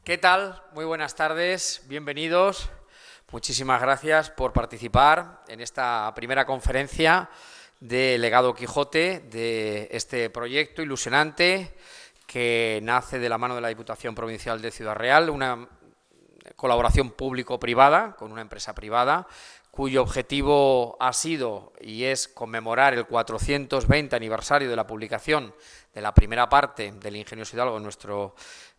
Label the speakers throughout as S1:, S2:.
S1: ¿Qué tal? Muy buenas tardes, bienvenidos. Muchísimas gracias por participar en esta primera conferencia de Legado Quijote, de este proyecto ilusionante que nace de la mano de la Diputación Provincial de Ciudad Real, una colaboración público-privada con una empresa privada, cuyo objetivo ha sido y es conmemorar el 420 aniversario de la publicación de la primera parte del Ingenioso Hidalgo,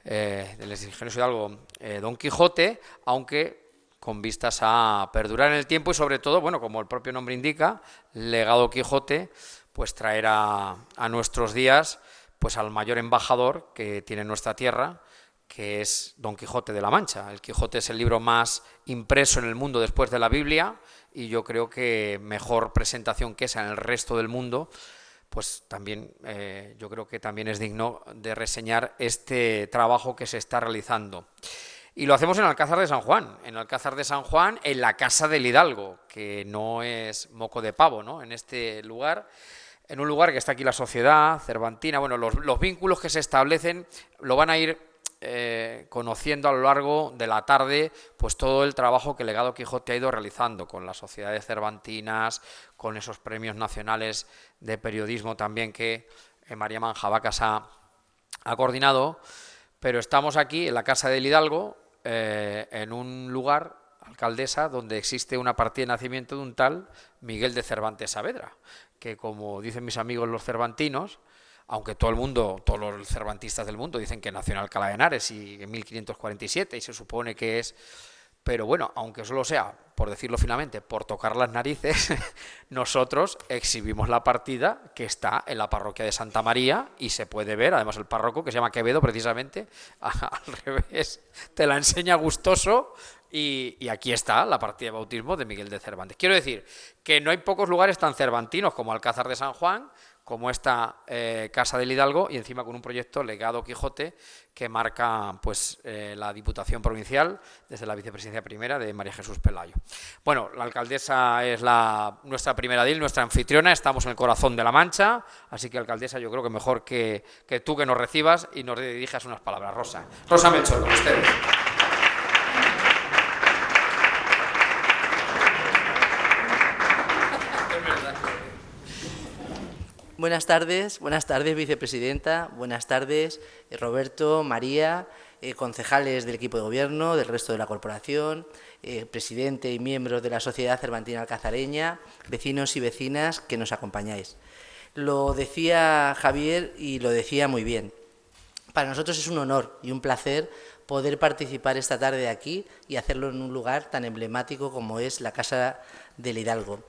S1: del Ingenioso Hidalgo Don Quijote, aunque con vistas a perdurar en el tiempo y sobre todo, bueno, como el propio nombre indica, Legado Quijote, pues traer a nuestros días pues al mayor embajador que tiene nuestra tierra, que es Don Quijote de la Mancha. El Quijote es el libro más impreso en el mundo después de la Biblia y yo creo que mejor presentación que esa en el resto del mundo, pues también yo creo que también es digno de reseñar este trabajo que se está realizando. Y lo hacemos en Alcázar de San Juan, en la Casa del Hidalgo, que no es moco de pavo, ¿no? En este lugar, en un lugar que está aquí la sociedad cervantina, bueno, los vínculos que se establecen lo van a ir conociendo a lo largo de la tarde, pues todo el trabajo que Legado Quijote ha ido realizando con las sociedades cervantinas, con esos premios nacionales de periodismo también que María Manjabacas ha coordinado. Pero estamos aquí en la Casa del Hidalgo, en un lugar, Alcaldesa, donde existe una partida de nacimiento de un tal Miguel de Cervantes Saavedra, que, como dicen mis amigos los cervantinos, aunque todo el mundo, todos los cervantistas del mundo dicen que nació en Alcalá de Henares y en 1547 y se supone que es, pero bueno, aunque solo sea, por decirlo finamente, por tocar las narices, nosotros exhibimos la partida que está en la parroquia de Santa María y se puede ver, además el párroco, que se llama Quevedo precisamente, al revés, te la enseña gustoso. Y aquí está la partida de bautismo de Miguel de Cervantes. Quiero decir que no hay pocos lugares tan cervantinos como Alcázar de San Juan, como esta Casa del Hidalgo, y encima con un proyecto Legado Quijote que marca pues la Diputación Provincial desde la vicepresidencia primera de María Jesús Pelayo. Bueno, la alcaldesa es nuestra primera edil, nuestra anfitriona, estamos en el corazón de La Mancha, así que alcaldesa, yo creo que mejor que tú que nos recibas y nos dirijas unas palabras. Rosa Melchor, con ustedes.
S2: Buenas tardes, vicepresidenta, buenas tardes, Roberto, María, concejales del equipo de gobierno, del resto de la corporación, presidente y miembros de la Sociedad Cervantina Alcazareña, vecinos y vecinas que nos acompañáis. Lo decía Javier y lo decía muy bien. Para nosotros es un honor y un placer poder participar esta tarde aquí y hacerlo en un lugar tan emblemático como es la Casa del Hidalgo.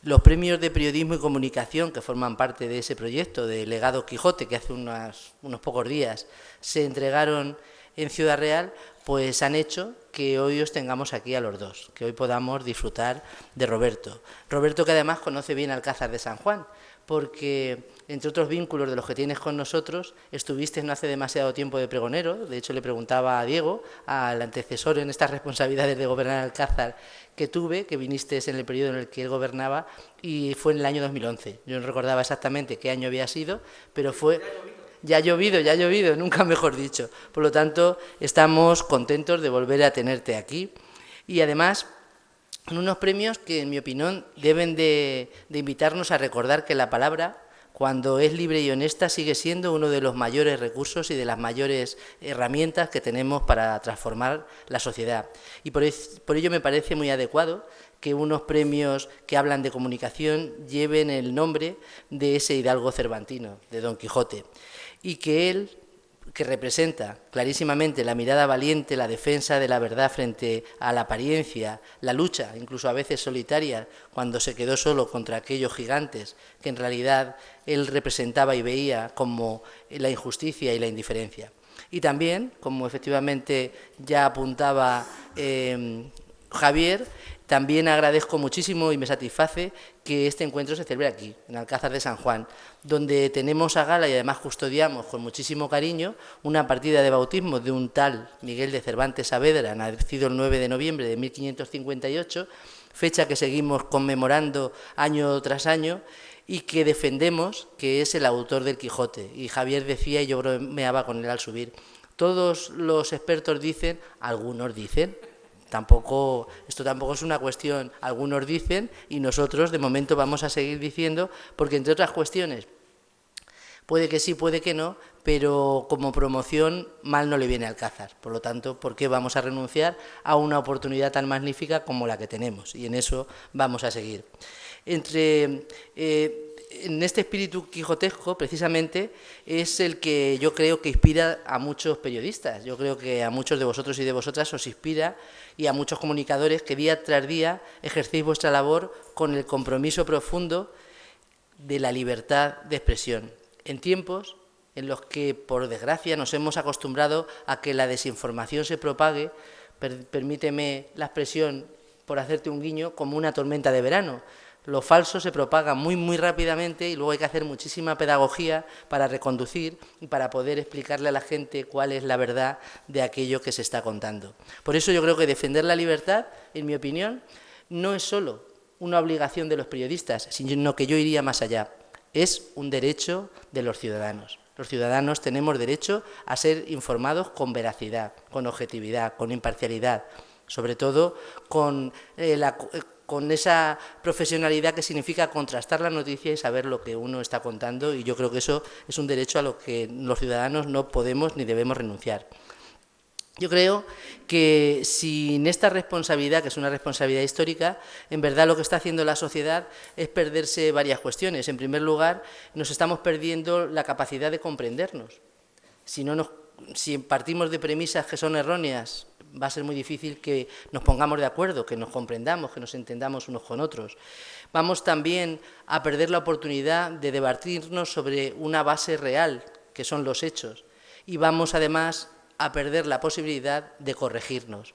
S2: Los premios de periodismo y comunicación que forman parte de ese proyecto de Legado Quijote, que hace unos pocos días se entregaron en Ciudad Real, pues han hecho que hoy os tengamos aquí a los dos, que hoy podamos disfrutar de Roberto. Roberto, que además conoce bien Alcázar de San Juan, porque entre otros vínculos de los que tienes con nosotros, estuviste no hace demasiado tiempo de pregonero. De hecho, le preguntaba a Diego, al antecesor en estas responsabilidades de gobernar Alcázar que tuve, que viniste en el periodo en el que él gobernaba, y fue en el año 2011. Yo no recordaba exactamente qué año había sido, pero fue... Ya ha llovido, nunca mejor dicho. Por lo tanto, estamos contentos de volver a tenerte aquí. Y además, en unos premios que, en mi opinión, deben de invitarnos a recordar que la palabra, cuando es libre y honesta, sigue siendo uno de los mayores recursos y de las mayores herramientas que tenemos para transformar la sociedad. Y por ello me parece muy adecuado que unos premios que hablan de comunicación lleven el nombre de ese hidalgo cervantino, de Don Quijote, y que él, que representa clarísimamente la mirada valiente, la defensa de la verdad frente a la apariencia, la lucha, incluso a veces solitaria, cuando se quedó solo contra aquellos gigantes que en realidad él representaba y veía como la injusticia y la indiferencia. Y también, como efectivamente ya apuntaba Javier, también agradezco muchísimo y me satisface que este encuentro se celebre aquí, en Alcázar de San Juan, donde tenemos a gala y además custodiamos con muchísimo cariño una partida de bautismo de un tal Miguel de Cervantes Saavedra, nacido el 9 de noviembre de 1558, fecha que seguimos conmemorando año tras año y que defendemos que es el autor del Quijote. Y Javier decía, y yo bromeaba con él al subir, Todos los expertos dicen, algunos dicen. Esto tampoco es una cuestión, algunos dicen y nosotros de momento vamos a seguir diciendo, porque entre otras cuestiones, puede que sí, puede que no, pero como promoción mal no le viene al Alcázar. Por lo tanto, ¿por qué vamos a renunciar a una oportunidad tan magnífica como la que tenemos? Y en eso vamos a seguir. En este espíritu quijotesco, precisamente, es el que yo creo que inspira a muchos periodistas. Yo creo que a muchos de vosotros y de vosotras os inspira, y a muchos comunicadores que día tras día ejercéis vuestra labor con el compromiso profundo de la libertad de expresión. En tiempos en los que, por desgracia, nos hemos acostumbrado a que la desinformación se propague, permíteme la expresión, por hacerte un guiño, como una tormenta de verano. Lo falso se propaga muy rápidamente y luego hay que hacer muchísima pedagogía para reconducir y para poder explicarle a la gente cuál es la verdad de aquello que se está contando. Por eso yo creo que defender la libertad, en mi opinión, no es solo una obligación de los periodistas, sino que yo iría más allá. Es un derecho de los ciudadanos. Los ciudadanos tenemos derecho a ser informados con veracidad, con objetividad, con imparcialidad, sobre todo con esa profesionalidad que significa contrastar la noticia y saber lo que uno está contando, y yo creo que eso es un derecho a lo que los ciudadanos no podemos ni debemos renunciar. Yo creo que sin esta responsabilidad, que es una responsabilidad histórica, en verdad lo que está haciendo la sociedad es perderse varias cuestiones. En primer lugar, nos estamos perdiendo la capacidad de comprendernos. Si partimos de premisas que son erróneas, va a ser muy difícil que nos pongamos de acuerdo, que nos comprendamos, que nos entendamos unos con otros. Vamos también a perder la oportunidad de debatirnos sobre una base real, que son los hechos, y vamos además a perder la posibilidad de corregirnos.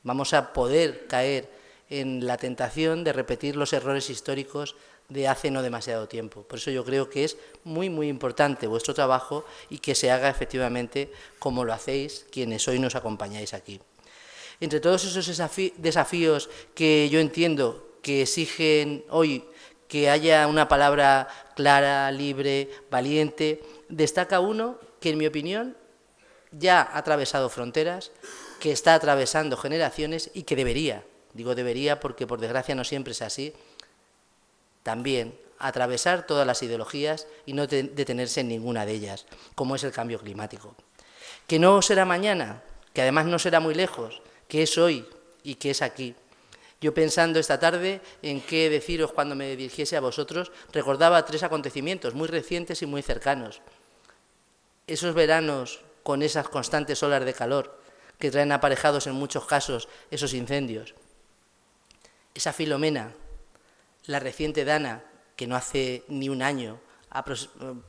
S2: Vamos a poder caer en la tentación de repetir los errores históricos de hace no demasiado tiempo. Por eso yo creo que es muy importante vuestro trabajo y que se haga efectivamente como lo hacéis quienes hoy nos acompañáis aquí. Entre todos esos desafíos que yo entiendo que exigen hoy que haya una palabra clara, libre, valiente, destaca uno que, en mi opinión, ya ha atravesado fronteras, que está atravesando generaciones y que debería, digo debería porque por desgracia no siempre es así, también atravesar todas las ideologías y no detenerse en ninguna de ellas, como es el cambio climático. Que no será mañana, que además no será muy lejos, que es hoy y que es aquí. Yo, pensando esta tarde en qué deciros cuando me dirigiese a vosotros, recordaba 3 acontecimientos muy recientes y muy cercanos. Esos veranos con esas constantes olas de calor que traen aparejados en muchos casos esos incendios. Esa Filomena, la reciente Dana, que no hace ni un año,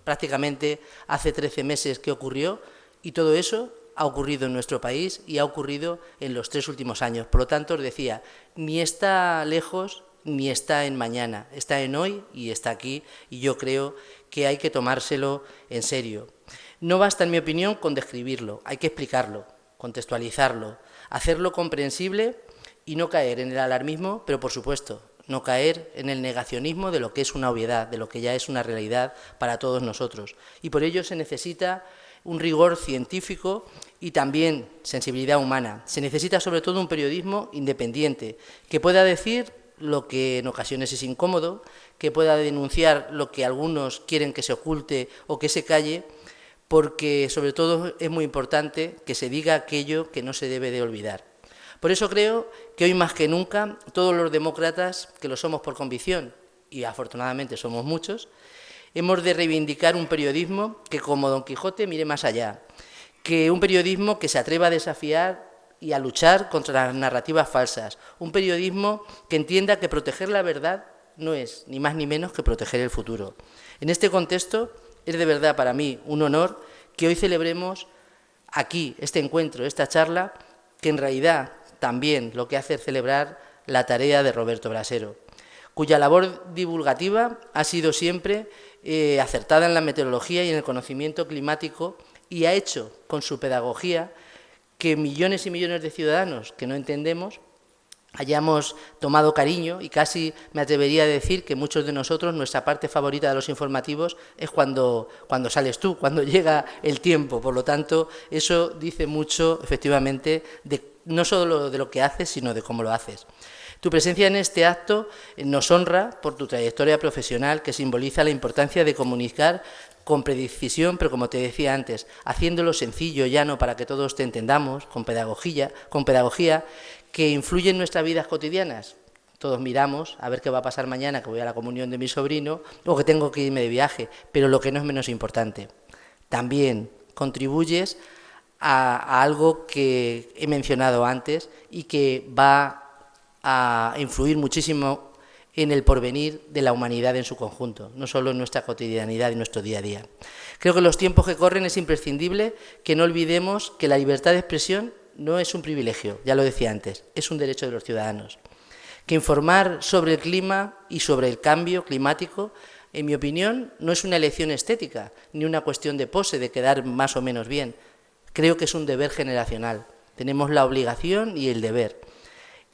S2: prácticamente hace 13 meses que ocurrió, y todo eso ha ocurrido en nuestro país y ha ocurrido en los 3 últimos años. Por lo tanto, os decía, ni está lejos ni está en mañana, está en hoy y está aquí, y yo creo que hay que tomárselo en serio. No basta, en mi opinión, con describirlo, hay que explicarlo, contextualizarlo, hacerlo comprensible y no caer en el alarmismo, pero por supuesto, no caer en el negacionismo de lo que es una obviedad, de lo que ya es una realidad para todos nosotros. Y por ello se necesita un rigor científico y también sensibilidad humana. Se necesita sobre todo un periodismo independiente, que pueda decir lo que en ocasiones es incómodo, que pueda denunciar lo que algunos quieren que se oculte o que se calle, porque sobre todo es muy importante que se diga aquello que no se debe de olvidar. Por eso creo que hoy más que nunca todos los demócratas, que lo somos por convicción, y afortunadamente somos muchos, hemos de reivindicar un periodismo que, como Don Quijote, mire más allá, que un periodismo que se atreva a desafiar y a luchar contra las narrativas falsas, un periodismo que entienda que proteger la verdad no es ni más ni menos que proteger el futuro. En este contexto es de verdad para mí un honor que hoy celebremos aquí este encuentro, esta charla, que en realidad también lo que hace es celebrar la tarea de Roberto Brasero, cuya labor divulgativa ha sido siempre acertada en la meteorología y en el conocimiento climático, y ha hecho con su pedagogía que millones y millones de ciudadanos que no entendemos hayamos tomado cariño, y casi me atrevería a decir que muchos de nosotros, nuestra parte favorita de los informativos es cuando sales tú, cuando llega el tiempo. Por lo tanto, eso dice mucho, efectivamente, no solo de lo que haces, sino de cómo lo haces. Tu presencia en este acto nos honra por tu trayectoria profesional, que simboliza la importancia de comunicar con precisión, pero como te decía antes, haciéndolo sencillo, llano, para que todos te entendamos, con pedagogía, que influye en nuestras vidas cotidianas. Todos miramos a ver qué va a pasar mañana, que voy a la comunión de mi sobrino, o que tengo que irme de viaje, pero lo que no es menos importante, también contribuyes a algo que he mencionado antes y que va a influir muchísimo en el porvenir de la humanidad en su conjunto, no solo en nuestra cotidianidad y nuestro día a día. Creo que en los tiempos que corren es imprescindible que no olvidemos que la libertad de expresión no es un privilegio, ya lo decía antes, es un derecho de los ciudadanos. Que informar sobre el clima y sobre el cambio climático, en mi opinión, no es una elección estética, ni una cuestión de pose, de quedar más o menos bien. Creo que es un deber generacional. Tenemos la obligación y el deber.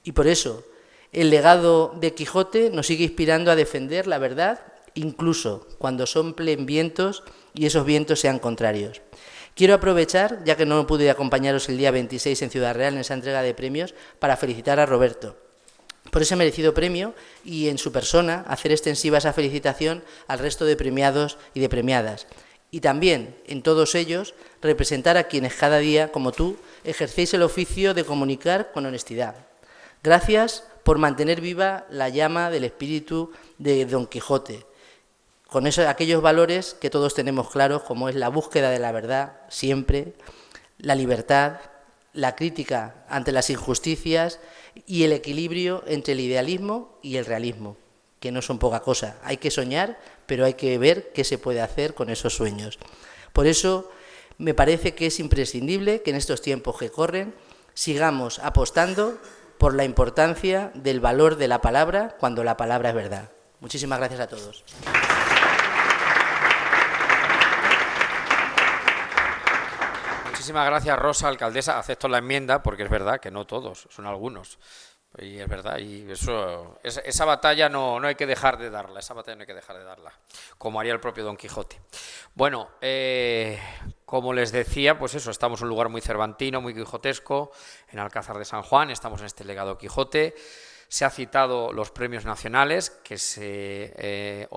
S2: Y por eso, el legado de Quijote nos sigue inspirando a defender la verdad, incluso cuando soplen vientos y esos vientos sean contrarios. Quiero aprovechar, ya que no pude acompañaros el día 26 en Ciudad Real en esa entrega de premios, para felicitar a Roberto por ese merecido premio y en su persona hacer extensiva esa felicitación al resto de premiados y de premiadas. Y también, en todos ellos, representar a quienes cada día, como tú, ejercéis el oficio de comunicar con honestidad. Gracias por mantener viva la llama del espíritu de Don Quijote, con aquellos valores que todos tenemos claros, como es la búsqueda de la verdad siempre, la libertad, la crítica ante las injusticias y el equilibrio entre el idealismo y el realismo, que no son poca cosa. Hay que soñar, pero hay que ver qué se puede hacer con esos sueños. Por eso me parece que es imprescindible que en estos tiempos que corren sigamos apostando por la importancia del valor de la palabra cuando la palabra es verdad. Muchísimas gracias a todos.
S1: Muchísimas gracias, Rosa, alcaldesa. Acepto la enmienda porque es verdad que no todos, son algunos. Y es verdad, y esa batalla no hay que dejar de darla, como haría el propio Don Quijote. Bueno, como les decía, pues eso, estamos en un lugar muy cervantino, muy quijotesco, en Alcázar de San Juan, estamos en este legado Quijote. Se ha citado los premios nacionales que se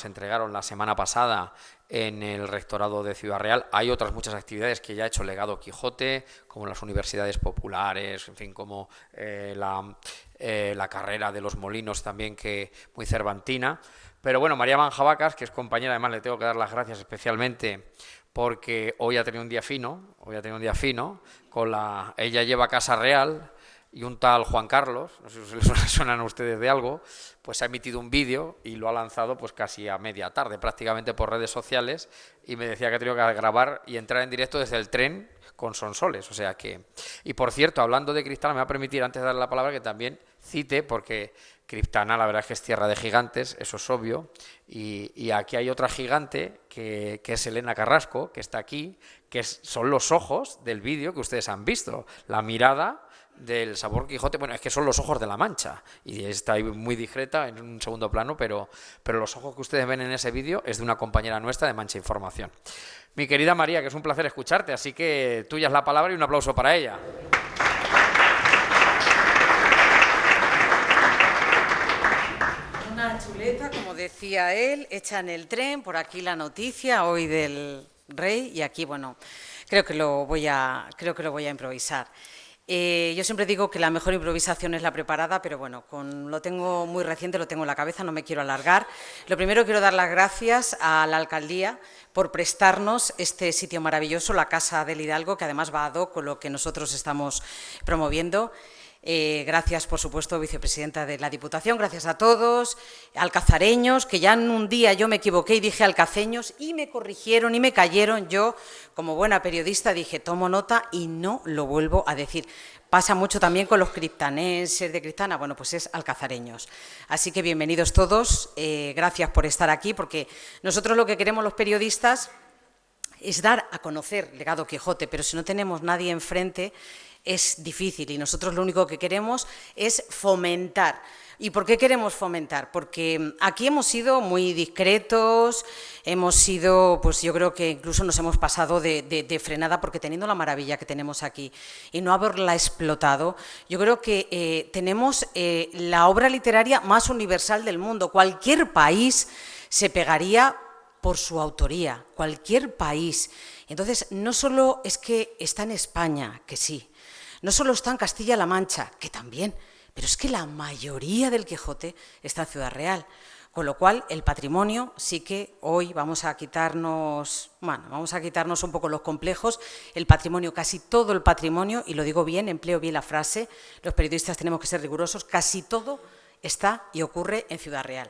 S1: entregaron la semana pasada en el Rectorado de Ciudad Real. Hay otras muchas actividades que ya ha hecho Legado Quijote, como las universidades populares, en fin, como la carrera de los molinos también, que muy cervantina. Pero bueno, María Manjabacas, que es compañera, además le tengo que dar las gracias especialmente porque hoy ha tenido un día fino, ella lleva Casa Real, y un tal Juan Carlos, no sé si les suenan a ustedes de algo, pues ha emitido un vídeo y lo ha lanzado pues casi a media tarde, prácticamente por redes sociales, y me decía que ha tenido que grabar y entrar en directo desde el tren con Sonsoles, o sea que... Y por cierto, hablando de Criptana, me va a permitir, antes de darle la palabra, que también cite, porque Criptana la verdad es que es tierra de gigantes, eso es obvio, y aquí hay otra gigante que es Elena Carrasco, que está aquí, que son los ojos del vídeo que ustedes han visto, la mirada del Sabor Quijote. Bueno, es que son los ojos de la Mancha y está ahí muy discreta en un segundo plano, pero los ojos que ustedes ven en ese vídeo es de una compañera nuestra de Mancha Información. Mi querida María, que es un placer escucharte, así que tuya es la palabra y un aplauso para ella.
S3: Una chuleta, como decía él, hecha en el tren, por aquí la noticia hoy del rey, y aquí, bueno, creo que lo voy a improvisar. Yo siempre digo que la mejor improvisación es la preparada, pero bueno, lo tengo muy reciente, lo tengo en la cabeza, no me quiero alargar. Lo primero, quiero dar las gracias a la alcaldía por prestarnos este sitio maravilloso, la Casa del Hidalgo, que además va ad hoc con lo que nosotros estamos promoviendo. Gracias, por supuesto, vicepresidenta de la Diputación, gracias a todos, alcazareños, que ya en un día yo me equivoqué y dije alcaceños y me corrigieron y me cayeron. Yo, como buena periodista, dije tomo nota y no lo vuelvo a decir. Pasa mucho también con los criptanenses de Criptana, bueno, pues es alcazareños. Así que bienvenidos todos, gracias por estar aquí, porque nosotros lo que queremos los periodistas es dar a conocer Legado Quijote, pero si no tenemos nadie enfrente, es difícil y nosotros lo único que queremos es fomentar. ¿Y por qué queremos fomentar? Porque aquí hemos sido muy discretos, hemos sido, pues yo creo que incluso nos hemos pasado de frenada, porque teniendo la maravilla que tenemos aquí y no haberla explotado, yo creo que tenemos la obra literaria más universal del mundo. Cualquier país se pegaría por su autoría, cualquier país. Entonces, no solo es que está en España, que sí, no solo está en Castilla-La Mancha, que también, pero es que la mayoría del Quijote está en Ciudad Real, con lo cual el patrimonio sí que hoy vamos a quitarnos un poco los complejos. El patrimonio, casi todo el patrimonio, y lo digo bien, empleo bien la frase, los periodistas tenemos que ser rigurosos, casi todo está y ocurre en Ciudad Real.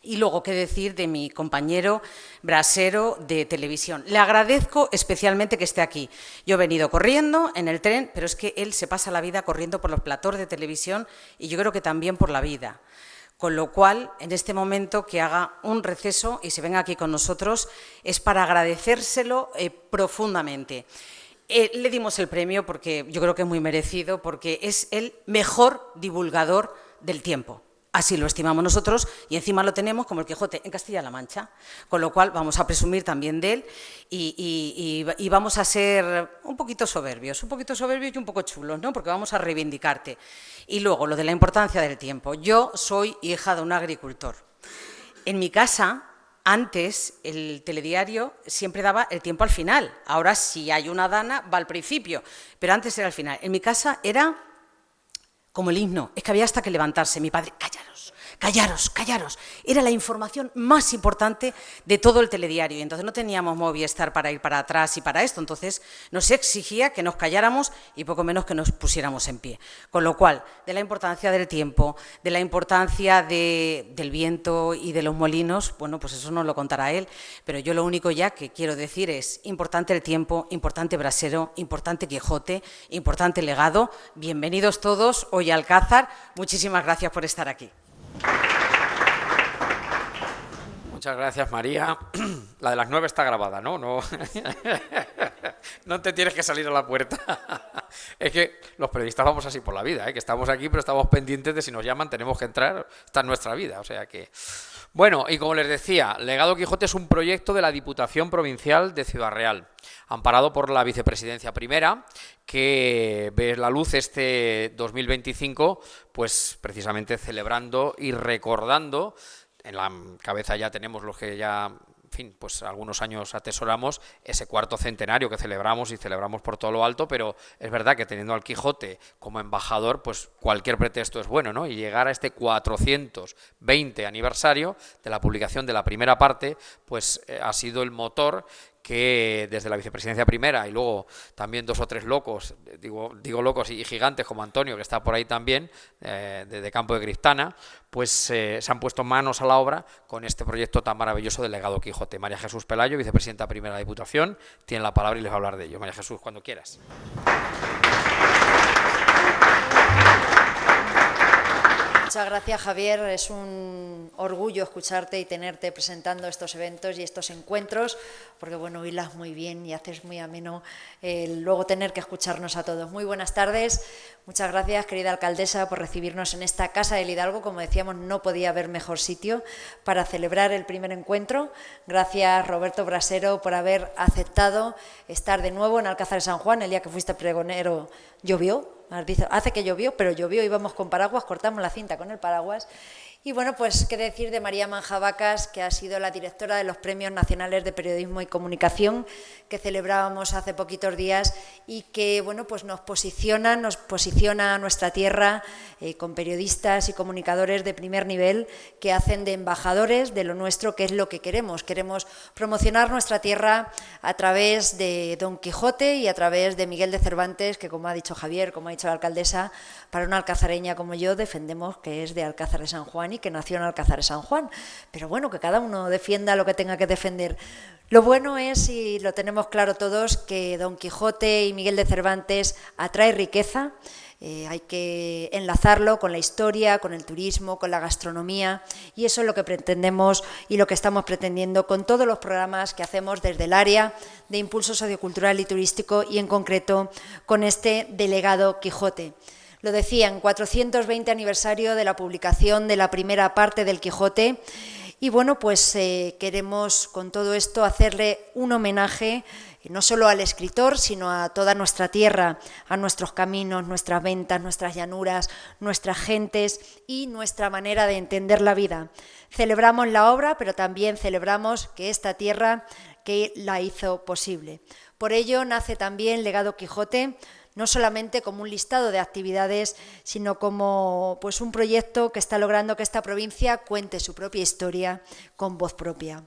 S3: Y luego, ¿qué decir de mi compañero Brasero de televisión? Le agradezco especialmente que esté aquí. Yo he venido corriendo en el tren, pero es que él se pasa la vida corriendo por los platós de televisión y yo creo que también por la vida. Con lo cual, en este momento, que haga un receso y se venga aquí con nosotros, es para agradecérselo profundamente. Le dimos el premio porque yo creo que es muy merecido, porque es el mejor divulgador del tiempo. Así lo estimamos nosotros y encima lo tenemos como el Quijote en Castilla-La Mancha, con lo cual vamos a presumir también de él y vamos a ser un poquito soberbios y un poco chulos, ¿no? Porque vamos a reivindicarte. Y luego, lo de la importancia del tiempo. Yo soy hija de un agricultor. En mi casa, antes, el telediario siempre daba el tiempo al final. Ahora, si hay una dana, va al principio, pero antes era al final. En mi casa era como el himno, es que había hasta que levantarse. Mi padre, callaros, callaros, callaros. Era la información más importante de todo el telediario. Y entonces no teníamos Movistar para ir para atrás y para esto. Entonces nos exigía que nos calláramos y poco menos que nos pusiéramos en pie. Con lo cual, de la importancia del tiempo, de la importancia del viento y de los molinos, bueno, pues eso nos lo contará él. Pero yo lo único ya que quiero decir es importante el tiempo, importante Brasero, importante Quijote, importante legado. Bienvenidos todos hoy a Alcázar. Muchísimas gracias por estar aquí.
S1: Muchas gracias, María. La de las 9 está grabada, ¿no? No te tienes que salir a la puerta. Es que los periodistas vamos así por la vida, ¿eh? Que estamos aquí, pero estamos pendientes de si nos llaman, tenemos que entrar. Esta es nuestra vida, o sea que... Bueno, y como les decía, Legado Quijote es un proyecto de la Diputación Provincial de Ciudad Real, amparado por la Vicepresidencia Primera, que ve la luz este 2025, pues precisamente celebrando y recordando. En la cabeza ya tenemos los que ya, en fin, pues algunos años atesoramos ese cuarto centenario que celebramos y celebramos por todo lo alto, pero es verdad que teniendo al Quijote como embajador, pues cualquier pretexto es bueno, ¿no? Y llegar a este 420 aniversario de la publicación de la primera parte, pues ha sido el motor que desde la Vicepresidencia Primera y luego también dos o tres locos, digo locos y gigantes como Antonio, que está por ahí también, de Campo de Criptana, pues se han puesto manos a la obra con este proyecto tan maravilloso del Legado Quijote. María Jesús Pelayo, Vicepresidenta Primera de la Diputación, tiene la palabra y les va a hablar de ello. María Jesús, cuando quieras.
S4: Muchas gracias, Javier. Es un orgullo escucharte y tenerte presentando estos eventos y estos encuentros, porque bueno, hilas muy bien y haces muy ameno luego tener que escucharnos a todos. Muy buenas tardes. Muchas gracias, querida alcaldesa, por recibirnos en esta Casa del Hidalgo. Como decíamos, no podía haber mejor sitio para celebrar el primer encuentro. Gracias, Roberto Brasero, por haber aceptado estar de nuevo en Alcázar de San Juan. El día que fuiste pregonero llovió. Hace que llovió, pero llovió, íbamos con paraguas, cortamos la cinta con el paraguas. Y bueno, pues qué decir de María Manjabacas, que ha sido la directora de los Premios Nacionales de Periodismo y Comunicación, que celebrábamos hace poquitos días y que bueno, pues nos posiciona a nuestra tierra con periodistas y comunicadores de primer nivel que hacen de embajadores de lo nuestro, que es lo que queremos. Queremos promocionar nuestra tierra a través de Don Quijote y a través de Miguel de Cervantes, que como ha dicho Javier, como ha dicho la alcaldesa, para una alcazareña como yo defendemos que es de Alcázar de San Juan Juan y que nació en Alcázar de San Juan. Pero bueno, que cada uno defienda lo que tenga que defender. Lo bueno es, y lo tenemos claro todos, que Don Quijote y Miguel de Cervantes atrae riqueza. Hay que enlazarlo con la historia, con el turismo, con la gastronomía, y eso es lo que pretendemos y lo que estamos pretendiendo con todos los programas que hacemos desde el área de impulso sociocultural y turístico, y en concreto con este delegado Quijote. Lo decía, en 420 aniversario de la publicación de la primera parte del Quijote, y bueno, pues queremos con todo esto hacerle un homenaje no solo al escritor, sino a toda nuestra tierra, a nuestros caminos, nuestras ventas, nuestras llanuras, nuestras gentes y nuestra manera de entender la vida. Celebramos la obra, pero también celebramos que esta tierra que la hizo posible. Por ello nace también Legado Quijote, no solamente como un listado de actividades, sino como pues, un proyecto que está logrando que esta provincia cuente su propia historia con voz propia.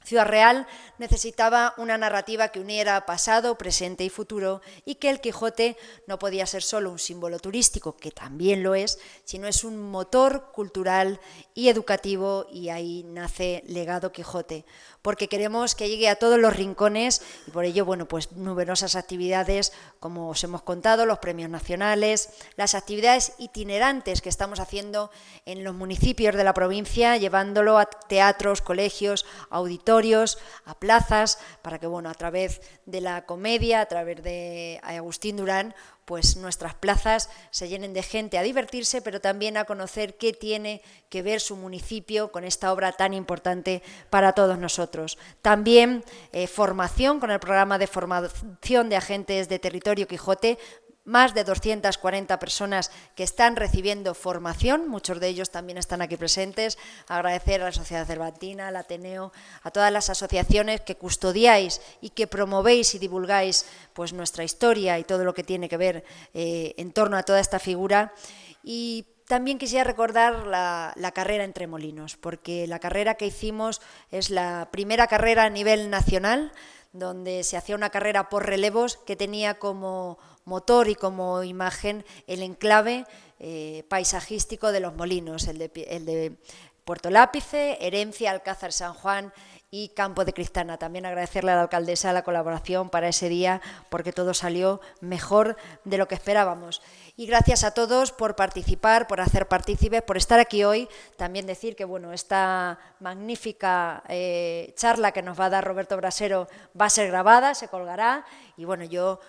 S4: Ciudad Real necesitaba una narrativa que uniera pasado, presente y futuro, y que el Quijote no podía ser solo un símbolo turístico, que también lo es, sino es un motor cultural y educativo, y ahí nace Legado Quijote, porque queremos que llegue a todos los rincones, y por ello, bueno, pues numerosas actividades, como os hemos contado, los premios nacionales, las actividades itinerantes que estamos haciendo en los municipios de la provincia, llevándolo a teatros, colegios, auditorios, a plazas, para que, bueno, a través de la comedia, a través de Agustín Durán, pues nuestras plazas se llenen de gente a divertirse, pero también a conocer qué tiene que ver su municipio con esta obra tan importante para todos nosotros. También formación con el programa de formación de agentes de territorio Quijote, más de 240 personas que están recibiendo formación, muchos de ellos también están aquí presentes. Agradecer a la Sociedad Cervantina, al Ateneo, a todas las asociaciones que custodiáis y que promovéis y divulgáis pues, nuestra historia y todo lo que tiene que ver en torno a toda esta figura. Y también quisiera recordar la carrera entre molinos, porque la carrera que hicimos es la primera carrera a nivel nacional, donde se hacía una carrera por relevos que tenía como motor y como imagen el enclave paisajístico de los molinos, el de Puerto Lápice, Herencia, Alcázar San Juan y Campo de Cristana. También agradecerle a la alcaldesa la colaboración para ese día, porque todo salió mejor de lo que esperábamos. Y gracias a todos por participar, por hacer partícipes, por estar aquí hoy. También decir que bueno, esta magnífica charla que nos va a dar Roberto Brasero va a ser grabada, se colgará, y bueno, yo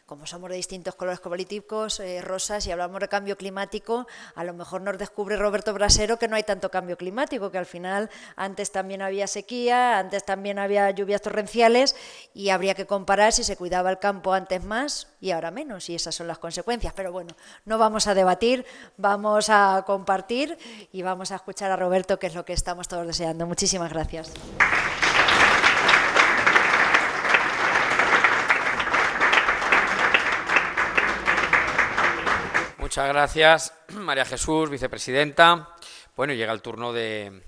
S4: como somos de distintos colores políticos, rosas, y hablamos de cambio climático, a lo mejor nos descubre Roberto Brasero que no hay tanto cambio climático, que al final antes también había sequía, antes también había lluvias torrenciales, y habría que comparar si se cuidaba el campo antes más y ahora menos, y esas son las consecuencias. Pero bueno, no vamos a debatir, vamos a compartir y vamos a escuchar a Roberto, que es lo que estamos todos deseando. Muchísimas gracias.
S1: Muchas gracias, María Jesús, vicepresidenta. Bueno, llega el turno del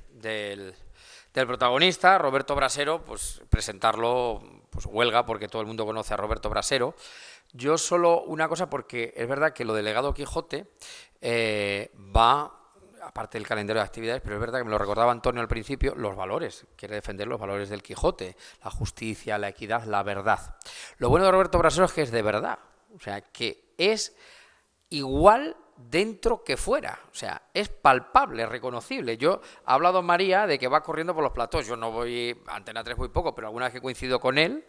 S1: protagonista, Roberto Brasero. Pues presentarlo, pues huelga, porque todo el mundo conoce a Roberto Brasero. Yo solo una cosa, porque es verdad que lo del Legado Quijote va, aparte del calendario de actividades, pero es verdad que me lo recordaba Antonio al principio, los valores, quiere defender los valores del Quijote, la justicia, la equidad, la verdad. Lo bueno de Roberto Brasero es que es de verdad, o sea, que es igual dentro que fuera, o sea, es palpable, reconocible. Yo he hablado, María, de que va corriendo por los platós. Yo no voy, a Antena 3 muy poco, pero alguna vez que coincido con él,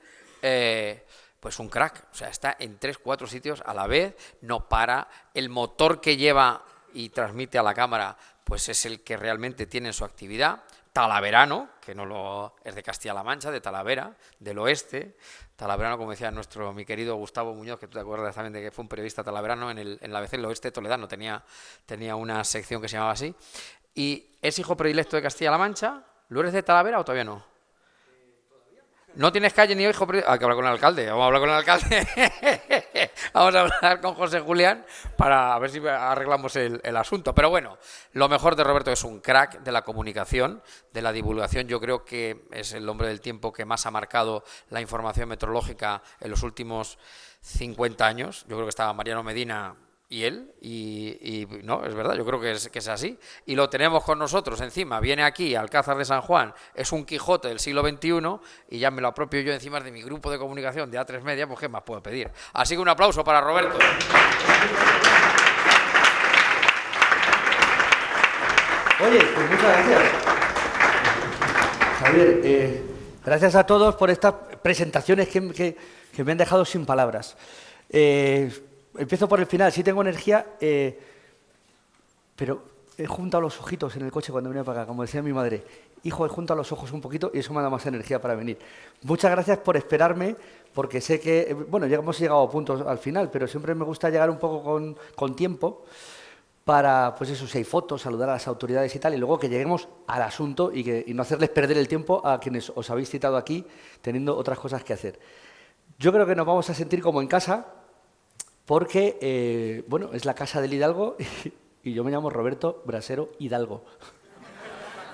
S1: pues un crack, o sea, está en 3-4 sitios a la vez, no para, el motor que lleva y transmite a la cámara, pues es el que realmente tiene su actividad. Talaverano, que es de Castilla-La Mancha, de Talavera, del oeste. Talaverano, como decía mi querido Gustavo Muñoz, que tú te acuerdas también de que fue un periodista talaverano en la ABC, el oeste toledano, tenía una sección que se llamaba así. Y es hijo predilecto de Castilla-La Mancha. ¿Lo eres de Talavera o todavía no? No tienes calle ni hijo predilecto. Hay que hablar con el alcalde. Vamos a hablar con el alcalde. Vamos a hablar con José Julián para ver si arreglamos el asunto. Pero bueno, lo mejor de Roberto es un crack de la comunicación, de la divulgación. Yo creo que es el hombre del tiempo que más ha marcado la información meteorológica en los últimos 50 años. Yo creo que estaba Mariano Medina y él, y no, es verdad, yo creo que es así. Y lo tenemos con nosotros encima, viene aquí, Alcázar de San Juan, es un Quijote del siglo XXI, y ya me lo apropio yo encima de mi grupo de comunicación de A3 Media, pues ¿qué más puedo pedir? Así que un aplauso para Roberto.
S5: Oye, pues muchas gracias. Javier, gracias a todos por estas presentaciones que me han dejado sin palabras. Empiezo por el final. Sí tengo energía, pero he juntado los ojitos en el coche cuando venía para acá, como decía mi madre. Hijo, he juntado los ojos un poquito y eso me ha dado más energía para venir. Muchas gracias por esperarme, porque sé que, bueno, ya hemos llegado a puntos al final, pero siempre me gusta llegar un poco con tiempo para, pues eso, si hay fotos, saludar a las autoridades y tal, y luego que lleguemos al asunto y no hacerles perder el tiempo a quienes os habéis citado aquí teniendo otras cosas que hacer. Yo creo que nos vamos a sentir como en casa, porque, bueno, es la casa del Hidalgo y yo me llamo Roberto Brasero Hidalgo.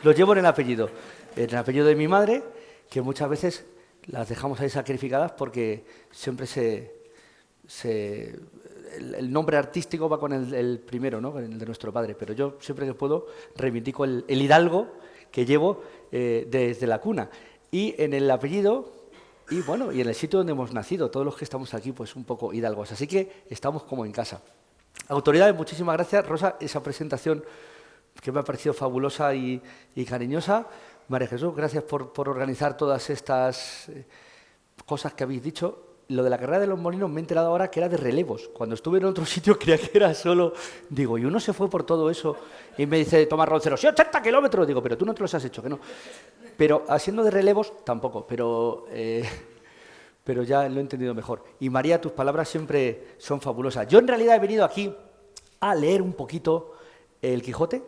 S5: Lo llevo en el apellido de mi madre, que muchas veces las dejamos ahí sacrificadas porque siempre el nombre artístico va con el primero, ¿no? Con el de nuestro padre, pero yo siempre que puedo reivindico el Hidalgo que llevo desde la cuna. Y en el apellido, y bueno, y en el sitio donde hemos nacido, todos los que estamos aquí, pues un poco hidalgos. Así que estamos como en casa. Autoridades, muchísimas gracias. Rosa, esa presentación que me ha parecido fabulosa y cariñosa. María Jesús, gracias por organizar todas estas cosas que habéis dicho. Lo de la carrera de los molinos me he enterado ahora que era de relevos. Cuando estuve en otro sitio creía que era solo... Digo, y uno se fue por todo eso y me dice Tomás Roncero, sí, 80 kilómetros. Digo, pero tú no te los has hecho, que no. Pero haciendo de relevos, tampoco, pero ya lo he entendido mejor. Y María, tus palabras siempre son fabulosas. Yo en realidad he venido aquí a leer un poquito el Quijote,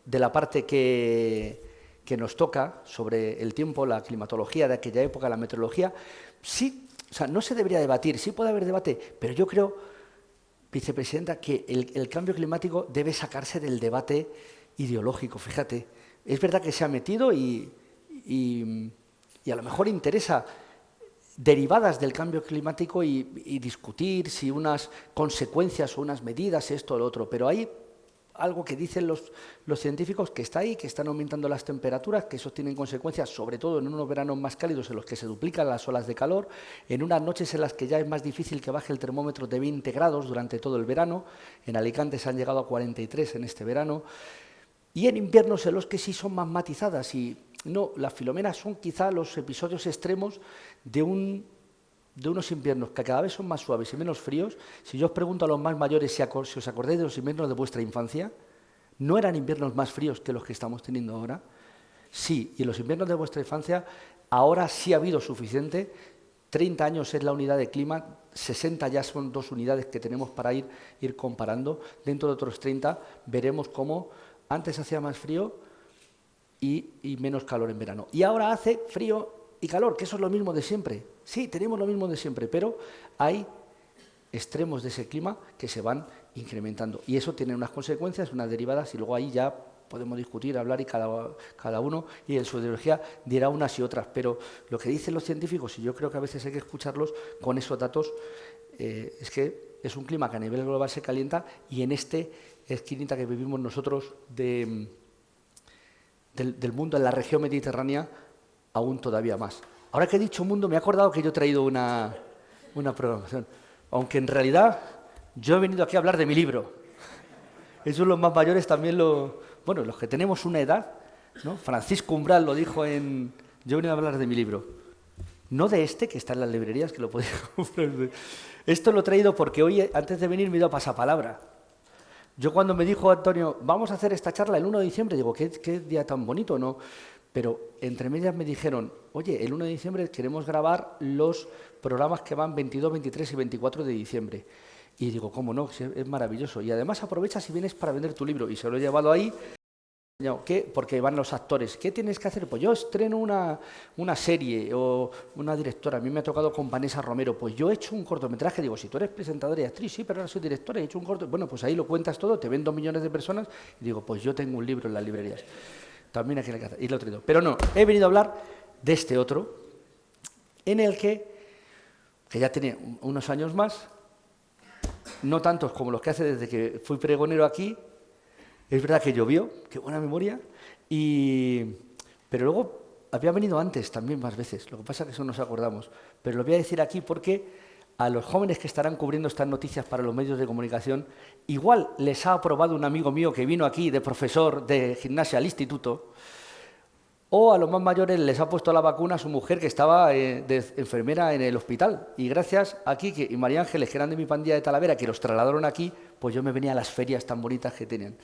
S5: de la parte que nos toca sobre el tiempo, la climatología de aquella época, la meteorología. Sí, o sea, no se debería debatir, sí puede haber debate, pero yo creo, vicepresidenta, que el cambio climático debe sacarse del debate ideológico, fíjate. Es verdad que se ha metido y a lo mejor interesa derivadas del cambio climático y discutir si unas consecuencias o unas medidas, esto o lo otro, pero hay algo que dicen los científicos que está ahí, que están aumentando las temperaturas, que eso tiene consecuencias, sobre todo en unos veranos más cálidos en los que se duplican las olas de calor, en unas noches en las que ya es más difícil que baje el termómetro de 20 grados durante todo el verano. En Alicante se han llegado a 43 en este verano, y en inviernos en los que sí son más matizadas. Y no, las Filomenas son quizá los episodios extremos de unos inviernos que cada vez son más suaves y menos fríos. Si yo os pregunto a los más mayores si os acordáis de los inviernos de vuestra infancia, ¿no eran inviernos más fríos que los que estamos teniendo ahora? Sí, y en los inviernos de vuestra infancia ahora sí ha habido suficiente. 30 años es la unidad de clima, 60 ya son 2 unidades que tenemos para ir comparando. Dentro de otros 30 veremos cómo antes hacía más frío y menos calor en verano. Y ahora hace frío y calor, que eso es lo mismo de siempre. Sí, tenemos lo mismo de siempre, pero hay extremos de ese clima que se van incrementando. Y eso tiene unas consecuencias, unas derivadas, y luego ahí ya podemos discutir, hablar, y cada uno, y en su ideología, dirá unas y otras. Pero lo que dicen los científicos, y yo creo que a veces hay que escucharlos con esos datos, es que es un clima que a nivel global se calienta, y en este esquinita que vivimos nosotros del mundo, en la región mediterránea, aún todavía más. Ahora que he dicho mundo, me he acordado que yo he traído una programación. Aunque en realidad yo he venido aquí a hablar de mi libro. Esos los más mayores también bueno, los que tenemos una edad, ¿no? Francisco Umbral lo dijo yo he venido a hablar de mi libro. No de este, que está en las librerías, que lo podéis comprar. Esto lo he traído porque hoy, antes de venir, me he ido a pasapalabra. Yo cuando me dijo Antonio, vamos a hacer esta charla el 1 de diciembre, digo, qué día tan bonito, ¿no? Pero entre medias me dijeron, oye, el 1 de diciembre queremos grabar los programas que van 22, 23 y 24 de diciembre. Y digo, ¿cómo no? Es maravilloso. Y además aprovechas y vienes para vender tu libro. Y se lo he llevado ahí. ¿Qué? Porque van los actores. ¿Qué tienes que hacer? Pues yo estreno una serie o una directora. A mí me ha tocado con Vanessa Romero. Pues yo he hecho un cortometraje. Digo, si tú eres presentadora y actriz, sí, pero ahora soy directora y he hecho un corto. Bueno, pues ahí lo cuentas todo, te ven 2 millones de personas. Y digo, pues yo tengo un libro en las librerías. También hay que hacer. Y lo he traído. Pero no, he venido a hablar de este otro, en el que ya tiene unos años más, no tantos como los que hace desde que fui pregonero aquí. Es verdad que llovió, qué buena memoria, pero luego había venido antes también más veces, lo que pasa es que eso no nos acordamos. Pero lo voy a decir aquí porque a los jóvenes que estarán cubriendo estas noticias para los medios de comunicación, igual les ha aprobado un amigo mío que vino aquí de profesor de gimnasia al instituto, o a los más mayores les ha puesto la vacuna a su mujer que estaba de enfermera en el hospital. Y gracias a Quique y María Ángeles, que eran de mi pandilla de Talavera, que los trasladaron aquí, pues yo me venía a las ferias tan bonitas que tenían.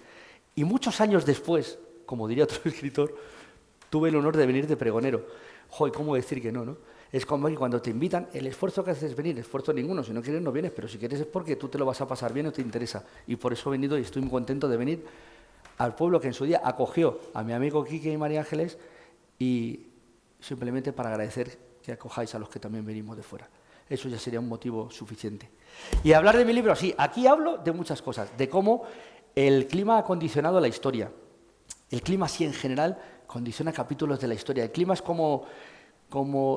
S5: Y muchos años después, como diría otro escritor, tuve el honor de venir de pregonero. Joder, ¿cómo decir que no, no? Es como que cuando te invitan, el esfuerzo que haces es venir, esfuerzo ninguno. Si no quieres, no vienes, pero si quieres es porque tú te lo vas a pasar bien o te interesa. Y por eso he venido y estoy muy contento de venir al pueblo que en su día acogió a mi amigo Quique y María Ángeles, y simplemente para agradecer que acojáis a los que también venimos de fuera. Eso ya sería un motivo suficiente. Y hablar de mi libro, sí, aquí hablo de muchas cosas, de cómo el clima ha condicionado la historia. El clima, sí, en general, condiciona capítulos de la historia. El clima es como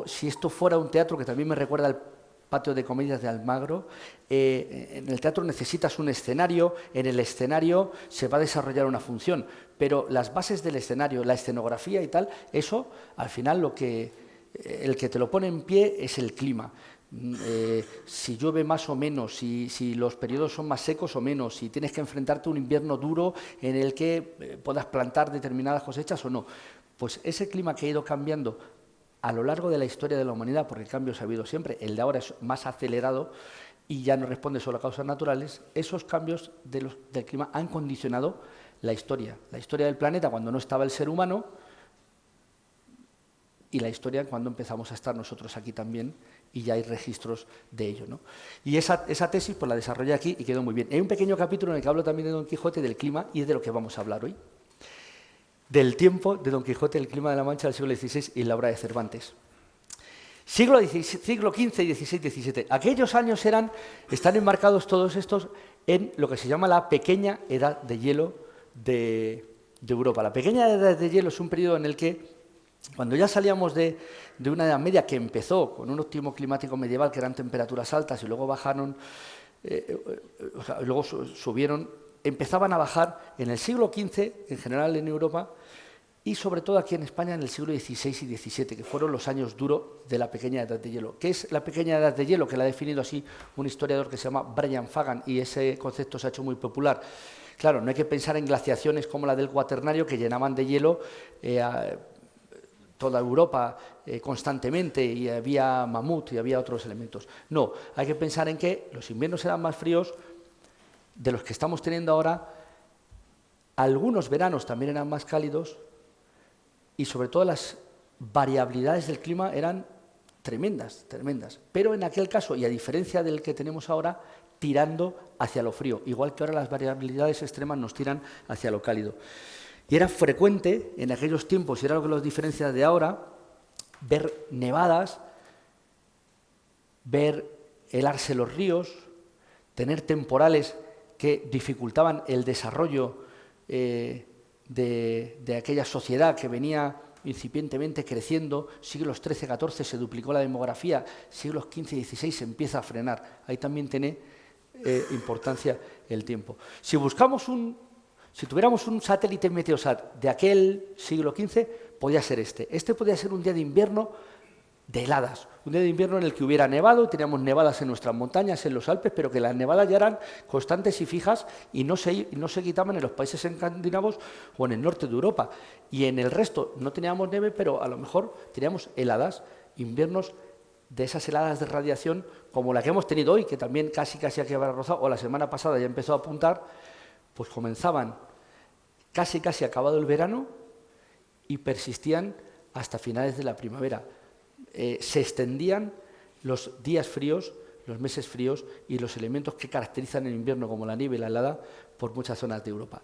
S5: si esto fuera un teatro, que también me recuerda al patio de comedias de Almagro. En el teatro necesitas un escenario, en el escenario se va a desarrollar una función, pero las bases del escenario, la escenografía y tal, eso, al final, el que te lo pone en pie es el clima. Si llueve más o menos, si los periodos son más secos o menos, si tienes que enfrentarte a un invierno duro en el que puedas plantar determinadas cosechas o no. Pues ese clima que ha ido cambiando a lo largo de la historia de la humanidad, porque el cambio se ha habido siempre, el de ahora es más acelerado y ya no responde solo a causas naturales, esos cambios del clima han condicionado la historia del planeta cuando no estaba el ser humano y la historia cuando empezamos a estar nosotros aquí también, y ya hay registros de ello, ¿no? Y esa tesis pues la desarrollé aquí y quedó muy bien. Hay un pequeño capítulo en el que hablo también de Don Quijote, del clima, y es de lo que vamos a hablar hoy. Del tiempo de Don Quijote, el clima de la Mancha del siglo XVI y la obra de Cervantes. Siglo XV, XVI, XVII. Aquellos años están enmarcados todos estos en lo que se llama la pequeña edad de hielo de Europa. La pequeña edad de hielo es un periodo en el que, cuando ya salíamos de una edad media que empezó con un óptimo climático medieval, que eran temperaturas altas y luego bajaron, luego subieron, empezaban a bajar en el siglo XV, en general en Europa, y sobre todo aquí en España en el siglo XVI y XVII, que fueron los años duros de la pequeña edad de hielo. ¿Qué es la pequeña edad de hielo? Que la ha definido así un historiador que se llama Brian Fagan, y ese concepto se ha hecho muy popular. Claro, no hay que pensar en glaciaciones como la del Cuaternario, que llenaban de hielo toda Europa constantemente, y había mamut y había otros elementos. No, hay que pensar en que los inviernos eran más fríos de los que estamos teniendo ahora, algunos veranos también eran más cálidos, y sobre todo las variabilidades del clima eran tremendas, tremendas. Pero en aquel caso, y a diferencia del que tenemos ahora, tirando hacia lo frío, igual que ahora las variabilidades extremas nos tiran hacia lo cálido. Y era frecuente en aquellos tiempos, y era lo que los diferencia de ahora, ver nevadas, ver helarse los ríos, tener temporales que dificultaban el desarrollo de aquella sociedad que venía incipientemente creciendo. Siglos XIII, XIV se duplicó la demografía, siglos XV y XVI se empieza a frenar. Ahí también tiene importancia el tiempo. Si tuviéramos un satélite Meteosat de aquel siglo XV, podía ser este. Este podía ser un día de invierno de heladas, un día de invierno en el que hubiera nevado, teníamos nevadas en nuestras montañas, en los Alpes, pero que las nevadas ya eran constantes y fijas y no se quitaban en los países escandinavos o en el norte de Europa. Y en el resto no teníamos nieve, pero a lo mejor teníamos heladas, inviernos de esas heladas de radiación como la que hemos tenido hoy, que también casi aquí habrá rozado, o la semana pasada ya empezó a apuntar, pues comenzaban casi acabado el verano y persistían hasta finales de la primavera. Se extendían los días fríos, los meses fríos y los elementos que caracterizan el invierno, como la nieve y la helada, por muchas zonas de Europa.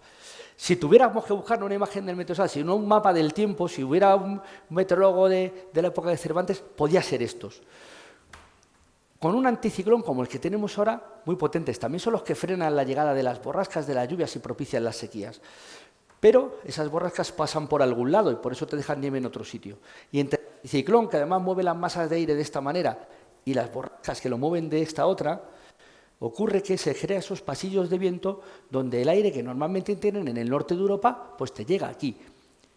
S5: Si tuviéramos que buscar una imagen del Meteosat, si no un mapa del tiempo, si hubiera un meteorólogo de la época de Cervantes, podía ser estos. Con un anticiclón como el que tenemos ahora, muy potentes. También son los que frenan la llegada de las borrascas, de las lluvias y propician las sequías. Pero esas borrascas pasan por algún lado y por eso te dejan nieve en otro sitio. Y entre el ciclón, que además mueve las masas de aire de esta manera, y las borrascas que lo mueven de esta otra, ocurre que se crean esos pasillos de viento donde el aire que normalmente tienen en el norte de Europa, pues te llega aquí.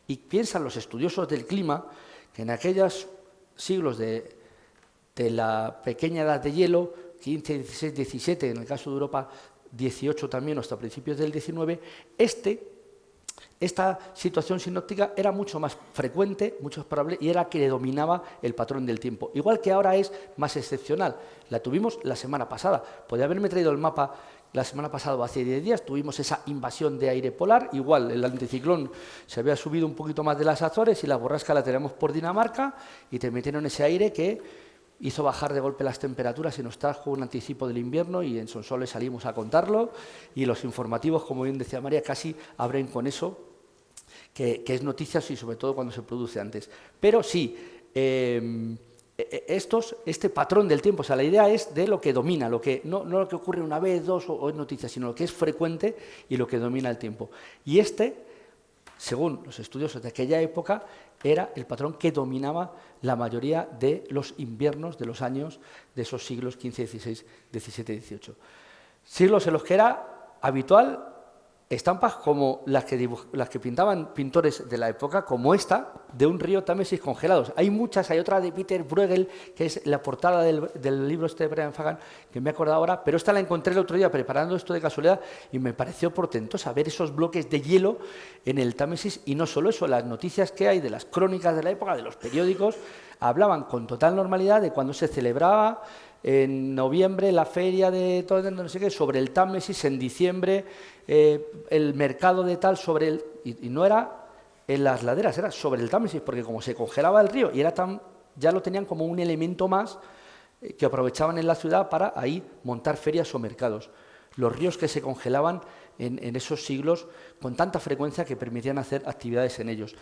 S5: Y piensan los estudiosos del clima que en aquellos siglos de la pequeña edad de hielo, 15, 16, 17, en el caso de Europa 18 también, hasta principios del 19, esta situación sinóptica era mucho más frecuente, mucho más probable, y era que le dominaba el patrón del tiempo. Igual que ahora es más excepcional. La tuvimos la semana pasada. Podría haberme traído el mapa la semana pasada o hace 10 días, tuvimos esa invasión de aire polar. Igual, el anticiclón se había subido un poquito más de las Azores y la borrasca la tenemos por Dinamarca y te metieron ese aire que hizo bajar de golpe las temperaturas y nos trajo un anticipo del invierno y en Sonsoles salimos a contarlo y los informativos, como bien decía María, casi abren con eso, que es noticias y sobre todo cuando se produce antes. Pero sí, este patrón del tiempo, o sea, la idea es de lo que domina, no lo que ocurre una vez, dos o es noticia, sino lo que es frecuente y lo que domina el tiempo. Y según los estudiosos de aquella época, era el patrón que dominaba la mayoría de los inviernos de los años de esos siglos XV, XVI, XVII, XVIII. Siglos en los que era habitual estampas como las que pintaban pintores de la época, como esta, de un río Támesis congelados. Hay muchas, hay otra de Peter Bruegel, que es la portada del libro este de Brian Fagan, que me he acordado ahora, pero esta la encontré el otro día preparando esto de casualidad y me pareció portentosa ver esos bloques de hielo en el Támesis. Y no solo eso, las noticias que hay de las crónicas de la época, de los periódicos, hablaban con total normalidad de cuando se celebraba en noviembre la feria de todo, no sé qué, sobre el Támesis, en diciembre el mercado de tal, y no era en las laderas, era sobre el Támesis, porque como se congelaba el río y ya lo tenían como un elemento más que aprovechaban en la ciudad para ahí montar ferias o mercados. Los ríos que se congelaban en esos siglos con tanta frecuencia que permitían hacer actividades en ellos.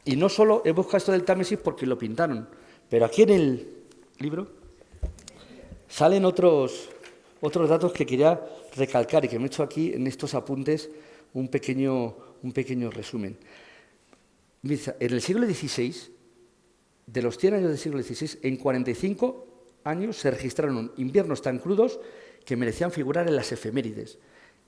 S5: Y no solo he buscado esto del Támesis porque lo pintaron, pero aquí en el libro salen otros datos que quería recalcar y que me he hecho aquí en estos apuntes un pequeño resumen. En el siglo XVI, de los 100 años del siglo XVI, en 45 años se registraron inviernos tan crudos que merecían figurar en las efemérides,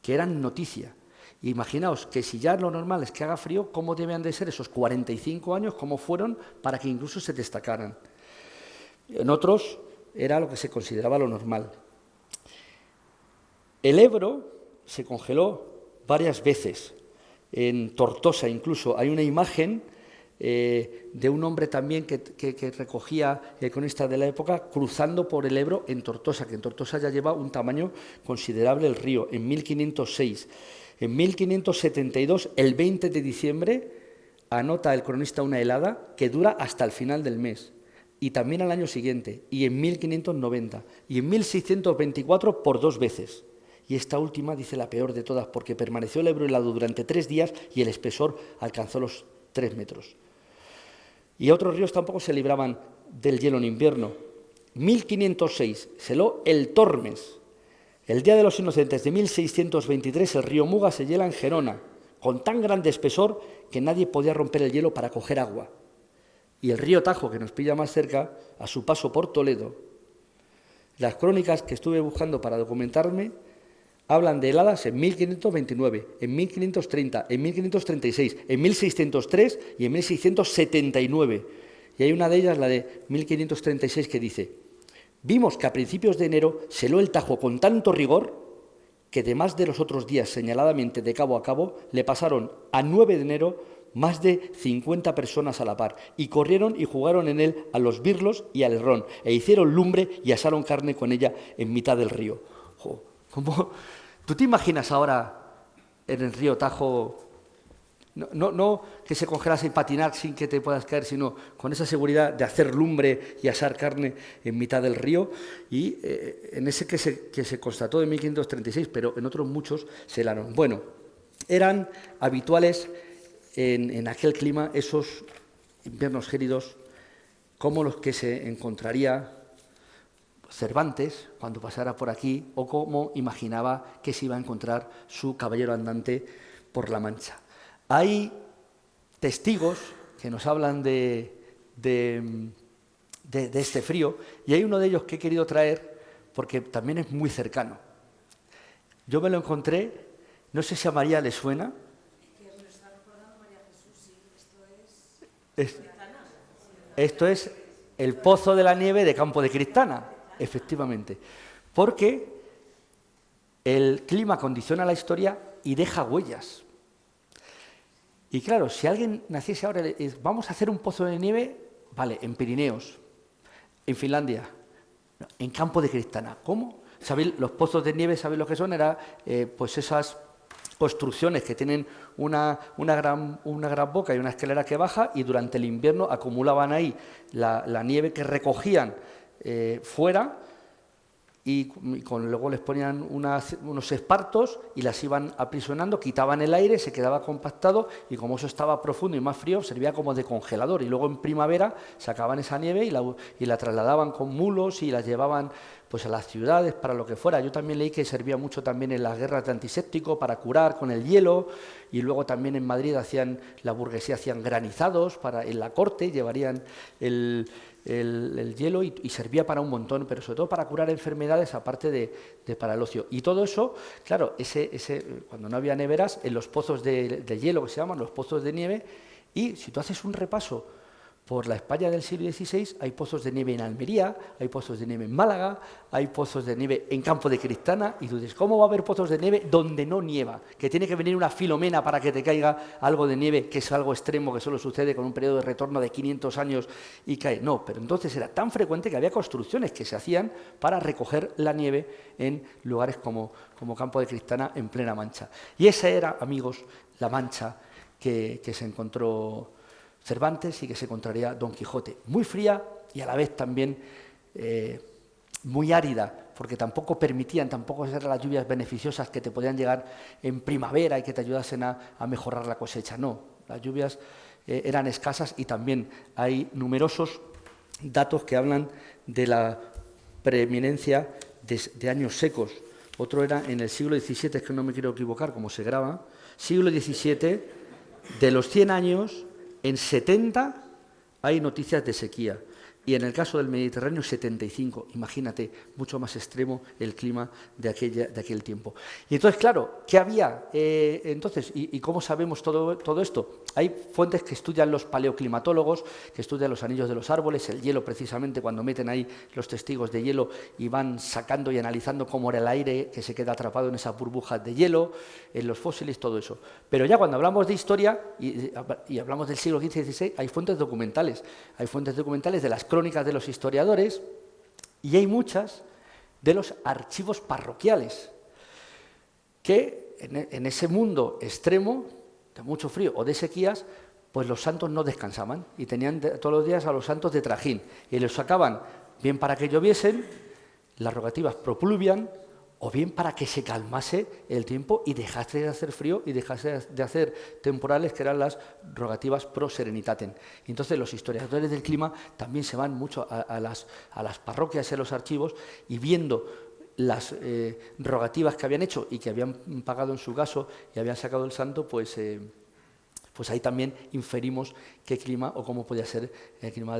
S5: que eran noticia. Imaginaos que si ya lo normal es que haga frío, ¿cómo debían de ser esos 45 años? ¿Cómo fueron para que incluso se destacaran? En otros era lo que se consideraba lo normal. El Ebro se congeló varias veces, en Tortosa incluso. Hay una imagen de un hombre también que recogía el cronista de la época cruzando por el Ebro en Tortosa, que en Tortosa ya lleva un tamaño considerable el río, en 1506. En 1572, el 20 de diciembre, anota el cronista una helada que dura hasta el final del mes. Y también al año siguiente, y en 1590, y en 1624 por 2 veces. Y esta última dice la peor de todas, porque permaneció el Ebro helado durante 3 días y el espesor alcanzó los 3 metros. Y otros ríos tampoco se libraban del hielo en invierno. 1506 se heló el Tormes. El Día de los Inocentes de 1623 el río Muga se hiela en Gerona, con tan grande espesor que nadie podía romper el hielo para coger agua. Y el río Tajo, que nos pilla más cerca, a su paso por Toledo, las crónicas que estuve buscando para documentarme hablan de heladas en 1529, en 1530, en 1536, en 1603 y en 1679. Y hay una de ellas, la de 1536, que dice: vimos que a principios de enero se heló el Tajo con tanto rigor que de más de los otros días señaladamente de cabo a cabo le pasaron a 9 de enero más de 50 personas a la par, y corrieron y jugaron en él a los birlos y al herrón, e hicieron lumbre y asaron carne con ella en mitad del río. Jo, ¿cómo? ¿Tú te imaginas ahora en el río Tajo, no que se congelase y patinar sin que te puedas caer, sino con esa seguridad de hacer lumbre y asar carne en mitad del río? Y en ese que se constató en 1536, pero en otros muchos se helaron. Bueno, eran habituales en aquel clima esos inviernos gélidos, como los que se encontraría Cervantes cuando pasara por aquí, o como imaginaba que se iba a encontrar su caballero andante por la Mancha. Hay testigos que nos hablan de este frío, y hay uno de ellos que he querido traer porque también es muy cercano. Yo me lo encontré, no sé si a María le suena. Esto es el Pozo de la Nieve de Campo de Cristana, efectivamente. Porque el clima condiciona la historia y deja huellas. Y claro, si alguien naciese ahora y dice, vamos a hacer un pozo de nieve, vale, en Pirineos, en Finlandia, no, en Campo de Cristana. ¿Cómo? ¿Sabéis? Los pozos de nieve, ¿sabéis lo que son? Era pues esas construcciones que tienen una gran boca y una escalera que baja, y durante el invierno acumulaban ahí la nieve que recogían fuera, y luego les ponían unos espartos y las iban aprisionando, quitaban el aire, se quedaba compactado, y como eso estaba profundo y más frío, servía como de congelador. Y luego en primavera sacaban esa nieve y la trasladaban con mulos y la llevaban pues a las ciudades para lo que fuera. Yo también leí que servía mucho también en las guerras de antiséptico para curar con el hielo, y luego también en Madrid la burguesía hacían granizados en la corte, llevarían el hielo y servía para un montón, pero sobre todo para curar enfermedades, aparte de para el ocio. Y todo eso, claro, cuando no había neveras, en los pozos de hielo, que se llaman los pozos de nieve, y si tú haces un repaso por la España del siglo XVI, hay pozos de nieve en Almería, hay pozos de nieve en Málaga, hay pozos de nieve en Campo de Cristana, y tú dices, ¿cómo va a haber pozos de nieve donde no nieva? Que tiene que venir una Filomena para que te caiga algo de nieve, que es algo extremo, que solo sucede con un periodo de retorno de 500 años y cae. No, pero entonces era tan frecuente que había construcciones que se hacían para recoger la nieve en lugares como Campo de Cristana, en plena Mancha. Y esa era, amigos, la Mancha que se encontró Cervantes y que se encontraría Don Quijote, muy fría y a la vez también muy árida, porque tampoco eran las lluvias beneficiosas que te podían llegar en primavera y que te ayudasen a mejorar la cosecha. No, las lluvias eran escasas, y también hay numerosos datos que hablan de la preeminencia de años secos. Otro era en el siglo XVII, es que no me quiero equivocar, como se graba, siglo XVII, de los 100 años, en 70 hay noticias de sequía, y en el caso del Mediterráneo 75. Imagínate, mucho más extremo el clima de aquel tiempo. Y entonces, claro, ¿qué había entonces? ¿Y cómo sabemos todo esto? Hay fuentes que estudian los paleoclimatólogos, que estudian los anillos de los árboles, el hielo precisamente, cuando meten ahí los testigos de hielo y van sacando y analizando cómo era el aire que se queda atrapado en esas burbujas de hielo, en los fósiles, todo eso. Pero ya cuando hablamos de historia y hablamos del siglo XV y XVI, hay fuentes documentales de las crónicas de los historiadores, y hay muchas de los archivos parroquiales, que en ese mundo extremo, de mucho frío o de sequías, pues los santos no descansaban, y tenían todos los días a los santos de trajín, y los sacaban bien para que lloviesen, las rogativas pro pluvian, o bien para que se calmase el tiempo y dejase de hacer frío y dejase de hacer temporales, que eran las rogativas pro serenitatem. Y entonces los historiadores del clima también se van mucho a las parroquias y a los archivos, y viendo las rogativas que habían hecho y que habían pagado en su caso y habían sacado el santo, pues ahí también inferimos qué clima o cómo podía ser el clima,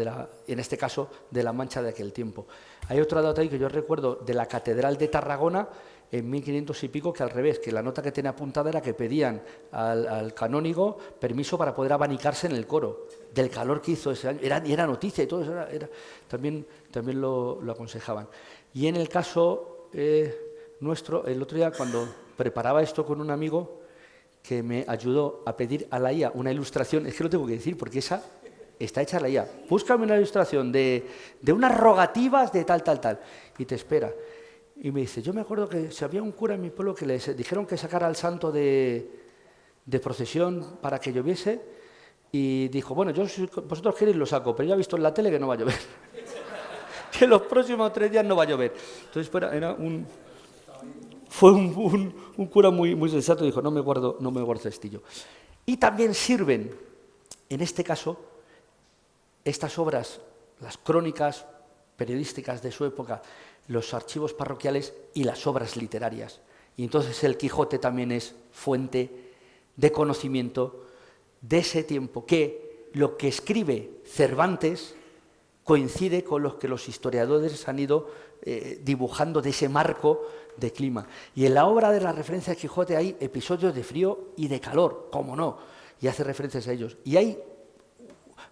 S5: en este caso, de la Mancha de aquel tiempo. Hay otro dato ahí que yo recuerdo de la Catedral de Tarragona en 1500 y pico, que al revés, que la nota que tenía apuntada era que pedían al canónigo permiso para poder abanicarse en el coro, del calor que hizo ese año. Era noticia y todo eso, también lo aconsejaban. Y en el caso nuestro, el otro día, cuando preparaba esto con un amigo, que me ayudó a pedir a la IA una ilustración, es que lo tengo que decir porque esa está hecha a la IA. Búscame una ilustración de unas rogativas de tal, y te espera. Y me dice, yo me acuerdo que si había un cura en mi pueblo que les dijeron que sacara al santo de procesión para que lloviese, y dijo, bueno, yo si vosotros queréis lo saco, pero ya he visto en la tele que no va a llover. Que los próximos 3 días no va a llover. Entonces fue un cura muy, muy sensato, y dijo, no me guardo cestillo. Y también sirven, en este caso, estas obras, las crónicas periodísticas de su época, los archivos parroquiales y las obras literarias. Y entonces el Quijote también es fuente de conocimiento de ese tiempo, que lo que escribe Cervantes coincide con los que los historiadores han ido dibujando de ese marco de clima. Y en la obra de la referencia de Quijote hay episodios de frío y de calor, cómo no, y hace referencias a ellos. Y hay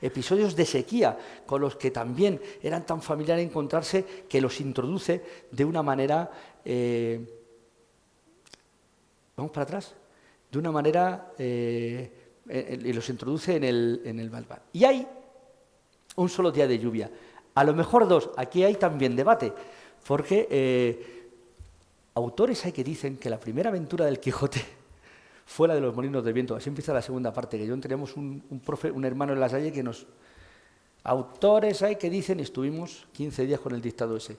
S5: episodios de sequía, con los que también eran tan familiares encontrarse, que los introduce de una manera... ¿Vamos para atrás? De una manera... y los introduce en el Balbar. Y hay un solo día de lluvia. A lo mejor 2. Aquí hay también debate, porque autores hay que dicen que la primera aventura del Quijote fue la de los molinos de viento. Así empieza la segunda parte, que yo tenemos un hermano en La Salle que nos... Autores hay que dicen, y estuvimos 15 días con el dictado ese.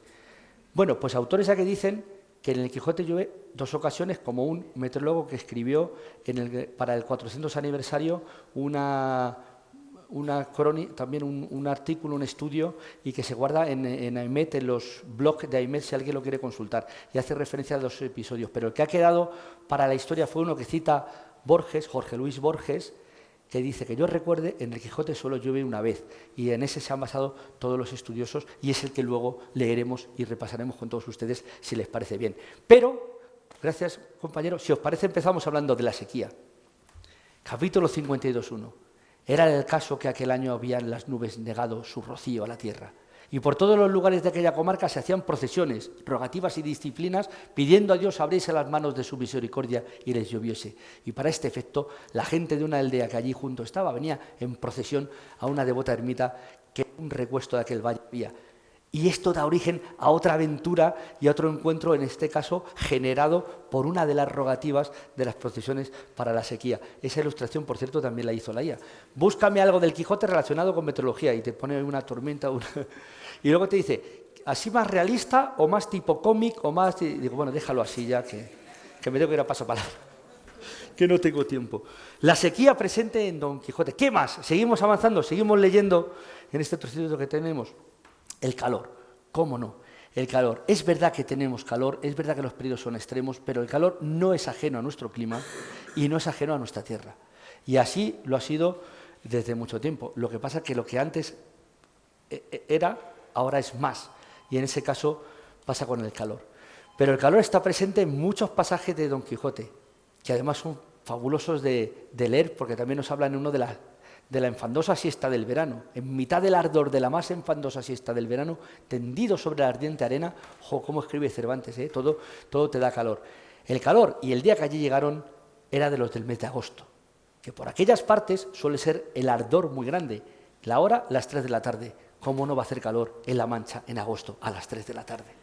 S5: Bueno, pues autores hay que dicen que en el Quijote llueve 2 ocasiones, como un meteorólogo que escribió para el 400 aniversario también un artículo, un estudio, y que se guarda en AIMET, en los blogs de AIMET, si alguien lo quiere consultar, y hace referencia a 2 episodios. Pero el que ha quedado para la historia fue uno que cita Borges, Jorge Luis Borges, que dice que yo recuerde, en el Quijote solo llueve una vez, y en ese se han basado todos los estudiosos, y es el que luego leeremos y repasaremos con todos ustedes, si les parece bien. Pero, gracias compañeros, si os parece empezamos hablando de la sequía. Capítulo 52.1. Era el caso que aquel año habían las nubes negado su rocío a la tierra, y por todos los lugares de aquella comarca se hacían procesiones, rogativas y disciplinas, pidiendo a Dios abriese las manos de su misericordia y les lloviese. Y para este efecto, la gente de una aldea que allí junto estaba venía en procesión a una devota ermita que un recuesto de aquel valle había. Y esto da origen a otra aventura y a otro encuentro, en este caso generado por una de las rogativas de las procesiones para la sequía. Esa ilustración, por cierto, también la hizo la IA. Búscame algo del Quijote relacionado con meteorología, y te pone una tormenta, y luego te dice, ¿así más realista o más tipo cómic o más...? Y digo, bueno, déjalo así ya, que me tengo que ir a pasapalabra, que no tengo tiempo. La sequía presente en Don Quijote. ¿Qué más? Seguimos avanzando, seguimos leyendo en este trocito que tenemos. El calor, ¿cómo no? El calor. Es verdad que tenemos calor, es verdad que los periodos son extremos, pero el calor no es ajeno a nuestro clima y no es ajeno a nuestra tierra. Y así lo ha sido desde mucho tiempo. Lo que pasa es que lo que antes era, ahora es más. Y en ese caso pasa con el calor. Pero el calor está presente en muchos pasajes de Don Quijote, que además son fabulosos de leer, porque también nos hablan uno de la enfandosa siesta del verano. En mitad del ardor de la más enfandosa siesta del verano, tendido sobre la ardiente arena, cómo escribe Cervantes, todo te da calor. El calor y el día que allí llegaron era de los del mes de agosto, que por aquellas partes suele ser el ardor muy grande. La hora, las 3 de la tarde. ¿Cómo no va a hacer calor en La Mancha en agosto a las 3 de la tarde?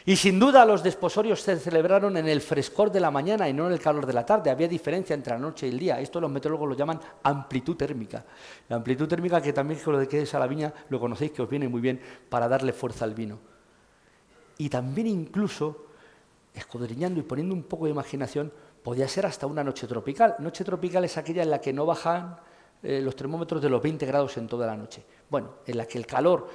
S5: Y sin duda los desposorios se celebraron en el frescor de la mañana y no en el calor de la tarde. Había diferencia entre la noche y el día. Esto los meteorólogos lo llaman amplitud térmica. La amplitud térmica, que también con lo de que es a la viña lo conocéis, que os viene muy bien para darle fuerza al vino. Y también incluso, escudriñando y poniendo un poco de imaginación, podía ser hasta una noche tropical. Noche tropical es aquella en la que no bajan los termómetros de los 20 grados en toda la noche. Bueno, en la que el calor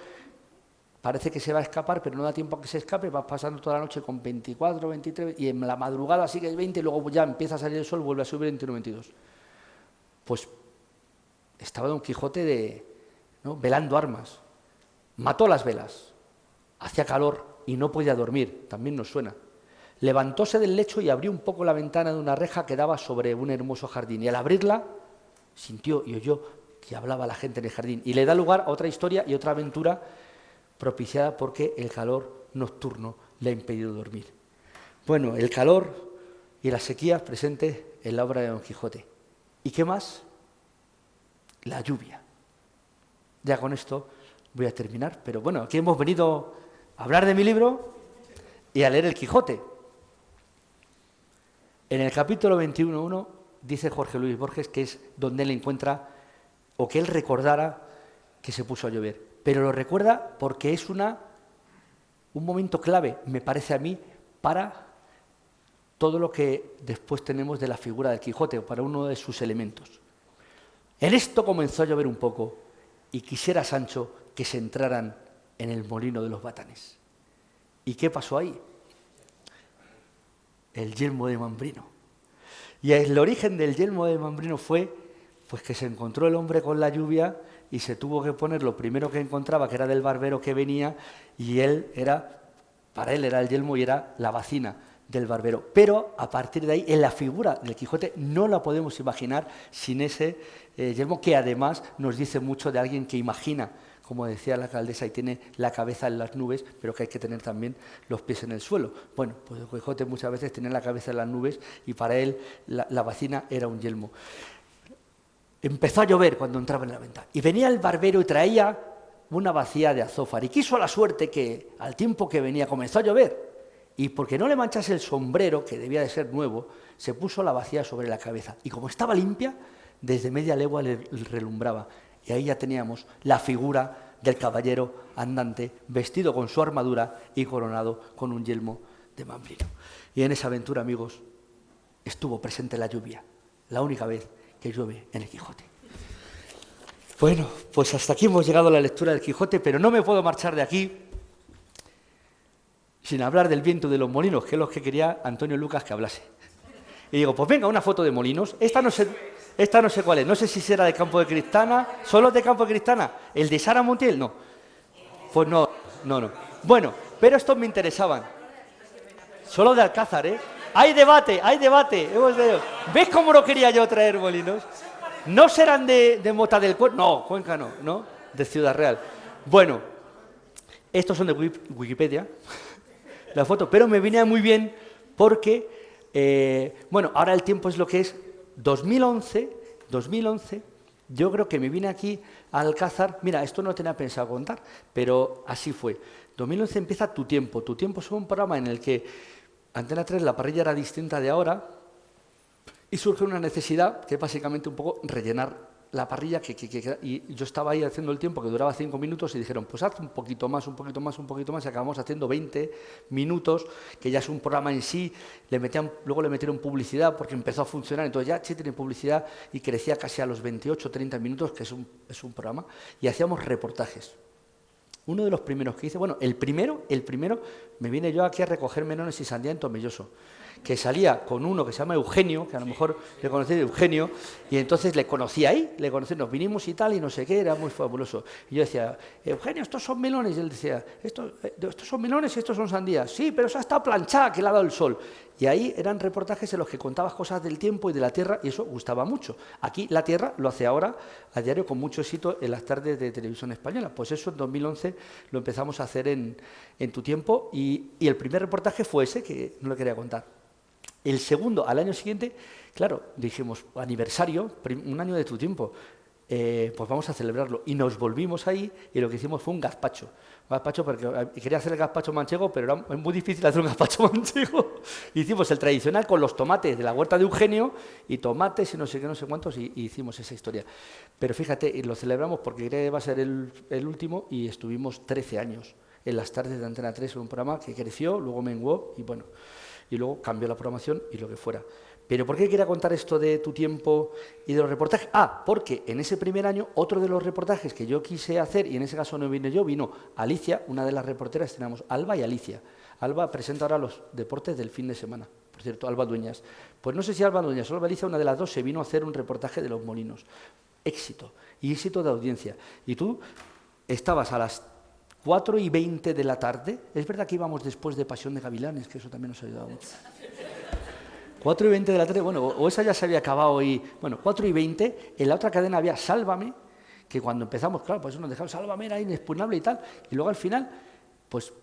S5: parece que se va a escapar, pero no da tiempo a que se escape, vas pasando toda la noche con 24, 23, y en la madrugada sigue 20, y luego ya empieza a salir el sol, vuelve a subir 21, 22. Pues estaba Don Quijote velando armas, mató las velas, hacía calor y no podía dormir, también nos suena. Levantóse del lecho y abrió un poco la ventana de una reja que daba sobre un hermoso jardín, y al abrirla sintió y oyó que hablaba la gente en el jardín, y le da lugar a otra historia y otra aventura propiciada porque el calor nocturno le ha impedido dormir. Bueno, el calor y la sequía presentes en la obra de Don Quijote. ¿Y qué más? La lluvia. Ya con esto voy a terminar, pero bueno, aquí hemos venido a hablar de mi libro y a leer el Quijote. En el capítulo 21.1 dice Jorge Luis Borges que es donde él encuentra, o que él recordara que se puso a llover. Pero lo recuerda porque es un momento clave, me parece a mí, para todo lo que después tenemos de la figura del Quijote, o para uno de sus elementos. En esto comenzó a llover un poco, y quisiera Sancho que se entraran en el molino de los batanes. ¿Y qué pasó ahí? El yelmo de Mambrino. Y el origen del yelmo de Mambrino fue pues que se encontró el hombre con la lluvia y se tuvo que poner lo primero que encontraba, que era del barbero que venía, y para él era el yelmo y era la bacina del barbero. Pero a partir de ahí, en la figura del Quijote no la podemos imaginar sin ese yelmo, que además nos dice mucho de alguien que imagina, como decía la alcaldesa, y tiene la cabeza en las nubes, pero que hay que tener también los pies en el suelo. Bueno, pues el Quijote muchas veces tenía la cabeza en las nubes y para él la bacina era un yelmo. Empezó a llover cuando entraba en la venta y venía el barbero y traía una bacía de azófar y quiso la suerte que al tiempo que venía comenzó a llover y porque no le manchase el sombrero, que debía de ser nuevo, se puso la bacía sobre la cabeza y como estaba limpia, desde media legua le relumbraba. Y ahí ya teníamos la figura del caballero andante, vestido con su armadura y coronado con un yelmo de mambrino. Y en esa aventura, amigos, estuvo presente la lluvia, la única vez que llueve en el Quijote. Bueno, pues hasta aquí hemos llegado a la lectura del Quijote, pero no me puedo marchar de aquí sin hablar del viento de los molinos, que es lo que quería Antonio Lucas que hablase. Y digo, pues venga, una foto de molinos. Esta no sé cuál es, no sé si será de Campo de Cristana, ¿solo de Campo de Cristana? ¿El de Sara Montiel? No. Pues no. Bueno, pero estos me interesaban. Solo de Alcázar, ¿eh? Hay debate. ¿Ves cómo no quería yo traer molinos? ¿No serán de Mota del Cuerno? No, Cuenca no, de Ciudad Real. Bueno, estos son de Wikipedia, la foto, pero me venía muy bien porque, bueno, ahora el tiempo es lo que es. 2011, yo creo que me vine aquí a Alcázar. Mira, esto no tenía pensado contar, pero así fue. 2011 empieza Tu Tiempo. Tu Tiempo es un programa en el que Antena 3, la parrilla era distinta de ahora y surge una necesidad que es básicamente un poco rellenar la parrilla y yo estaba ahí haciendo el tiempo que duraba 5 minutos y dijeron, pues haz un poquito más y acabamos haciendo 20 minutos, que ya es un programa en sí. Luego le metieron publicidad porque empezó a funcionar, entonces ya sí tiene publicidad y crecía casi a los 28 o 30 minutos, que es un programa, y hacíamos reportajes. Uno de los primeros que hice, bueno, el primero, me vine yo aquí a recoger melones y sandía en Tomelloso, que salía con uno que se llama Eugenio, que a lo mejor le conocí de Eugenio, y entonces le conocí ahí, nos vinimos y tal, y no sé qué, era muy fabuloso. Y yo decía, Eugenio, estos son melones, y él decía, estos son melones y estos son sandías. Sí, pero esa está planchada, que le ha dado el sol. Y ahí eran reportajes en los que contabas cosas del tiempo y de la tierra, y eso gustaba mucho. Aquí La Tierra lo hace ahora a diario con mucho éxito en las tardes de televisión española. Pues eso en 2011 lo empezamos a hacer en Tu Tiempo, y el primer reportaje fue ese, que no le quería contar. El segundo, al año siguiente, claro, dijimos, aniversario, un año de Tu Tiempo, pues vamos a celebrarlo. Y nos volvimos ahí y lo que hicimos fue un gazpacho. Porque quería hacer el gazpacho manchego, pero era muy difícil hacer un gazpacho manchego. Hicimos el tradicional con los tomates de la huerta de Eugenio y tomates y no sé qué, no sé cuántos, y hicimos esa historia. Pero fíjate, y lo celebramos porque creo que va a ser el último, y estuvimos 13 años en las tardes de Antena 3, un programa que creció, luego menguó y bueno, y luego cambió la programación y lo que fuera. Pero ¿por qué quería contar esto de Tu Tiempo y de los reportajes? Porque en ese primer año, otro de los reportajes que yo quise hacer, y en ese caso no vine yo, vino Alicia, una de las reporteras, tenemos Alba y Alicia. Alba presenta ahora los deportes del fin de semana, por cierto, Alba Dueñas. Pues no sé si Alba Dueñas o Alba Alicia, una de las dos, se vino a hacer un reportaje de los molinos. Éxito, y éxito de audiencia. Y tú estabas a las 4:20 de la tarde, es verdad que íbamos después de Pasión de Gavilanes, que eso también nos ha ayudado mucho. 4:20 de la tarde, bueno, o esa ya se había acabado y... Bueno, 4:20, en la otra cadena había Sálvame, que cuando empezamos, claro, pues nos dejaron Sálvame, era inexpugnable y tal, y luego al final, pues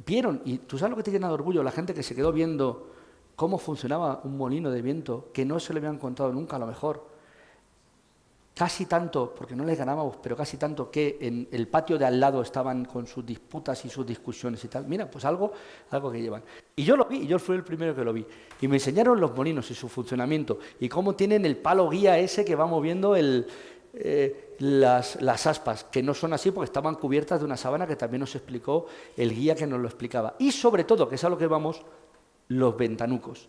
S5: vieron, y tú sabes lo que te llena de orgullo, la gente que se quedó viendo cómo funcionaba un molino de viento, que no se le habían contado nunca a lo mejor, casi tanto, porque no les ganábamos, pero casi tanto que en el patio de al lado estaban con sus disputas y sus discusiones y tal. Mira, pues algo que llevan. Y yo lo vi, y yo fui el primero que lo vi. Y me enseñaron los molinos y su funcionamiento, y cómo tienen el palo guía ese que va moviendo las aspas, que no son así porque estaban cubiertas de una sábana, que también nos explicó el guía que nos lo explicaba. Y sobre todo, que es a lo que vamos, los ventanucos.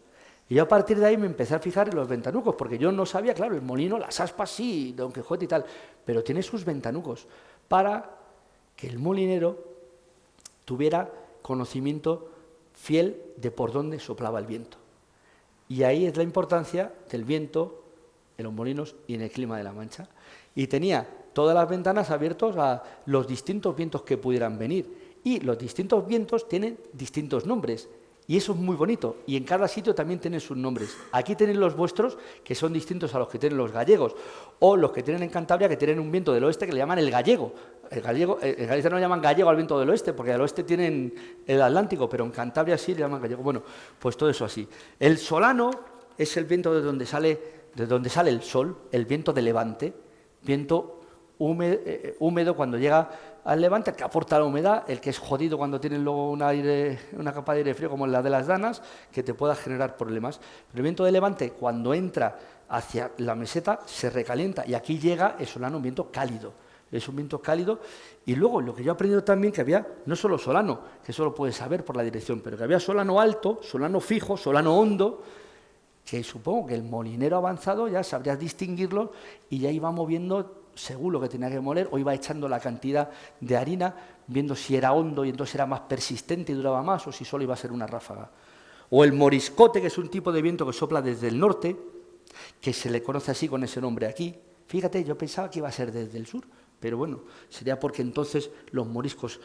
S5: Y yo a partir de ahí me empecé a fijar en los ventanucos, porque yo no sabía, claro, el molino, las aspas sí, Don Quijote y tal, pero tiene sus ventanucos para que el molinero tuviera conocimiento fiel de por dónde soplaba el viento. Y ahí es la importancia del viento en los molinos y en el clima de La Mancha. Y tenía todas las ventanas abiertas a los distintos vientos que pudieran venir. Y los distintos vientos tienen distintos nombres. Y eso es muy bonito. Y en cada sitio también tienen sus nombres. Aquí tienen los vuestros, que son distintos a los que tienen los gallegos. O los que tienen en Cantabria, que tienen un viento del oeste que le llaman el gallego. En Galicia no le llaman gallego al viento del oeste, porque al oeste tienen el Atlántico, pero en Cantabria sí le llaman gallego. Bueno, pues todo eso así. El solano es el viento de donde sale el sol, el viento de levante, viento húmedo cuando llega al levante, el que aporta la humedad, el que es jodido cuando tienes luego una capa de aire frío como la de las danas, que te pueda generar problemas. Pero el viento de levante, cuando entra hacia la meseta, se recalienta, y aquí llega el solano, un viento cálido. Es un viento cálido. Y luego lo que yo he aprendido también, que había no solo solano, que eso lo puedes saber por la dirección, pero que había solano alto, solano fijo, solano hondo, que supongo que el molinero avanzado ya sabría distinguirlo y ya iba moviendo según lo que tenía que moler, o iba echando la cantidad de harina, viendo si era hondo y entonces era más persistente y duraba más, o si solo iba a ser una ráfaga. O el moriscote, que es un tipo de viento que sopla desde el norte, que se le conoce así con ese nombre aquí. Fíjate, yo pensaba que iba a ser desde el sur, pero bueno, sería porque entonces los moriscos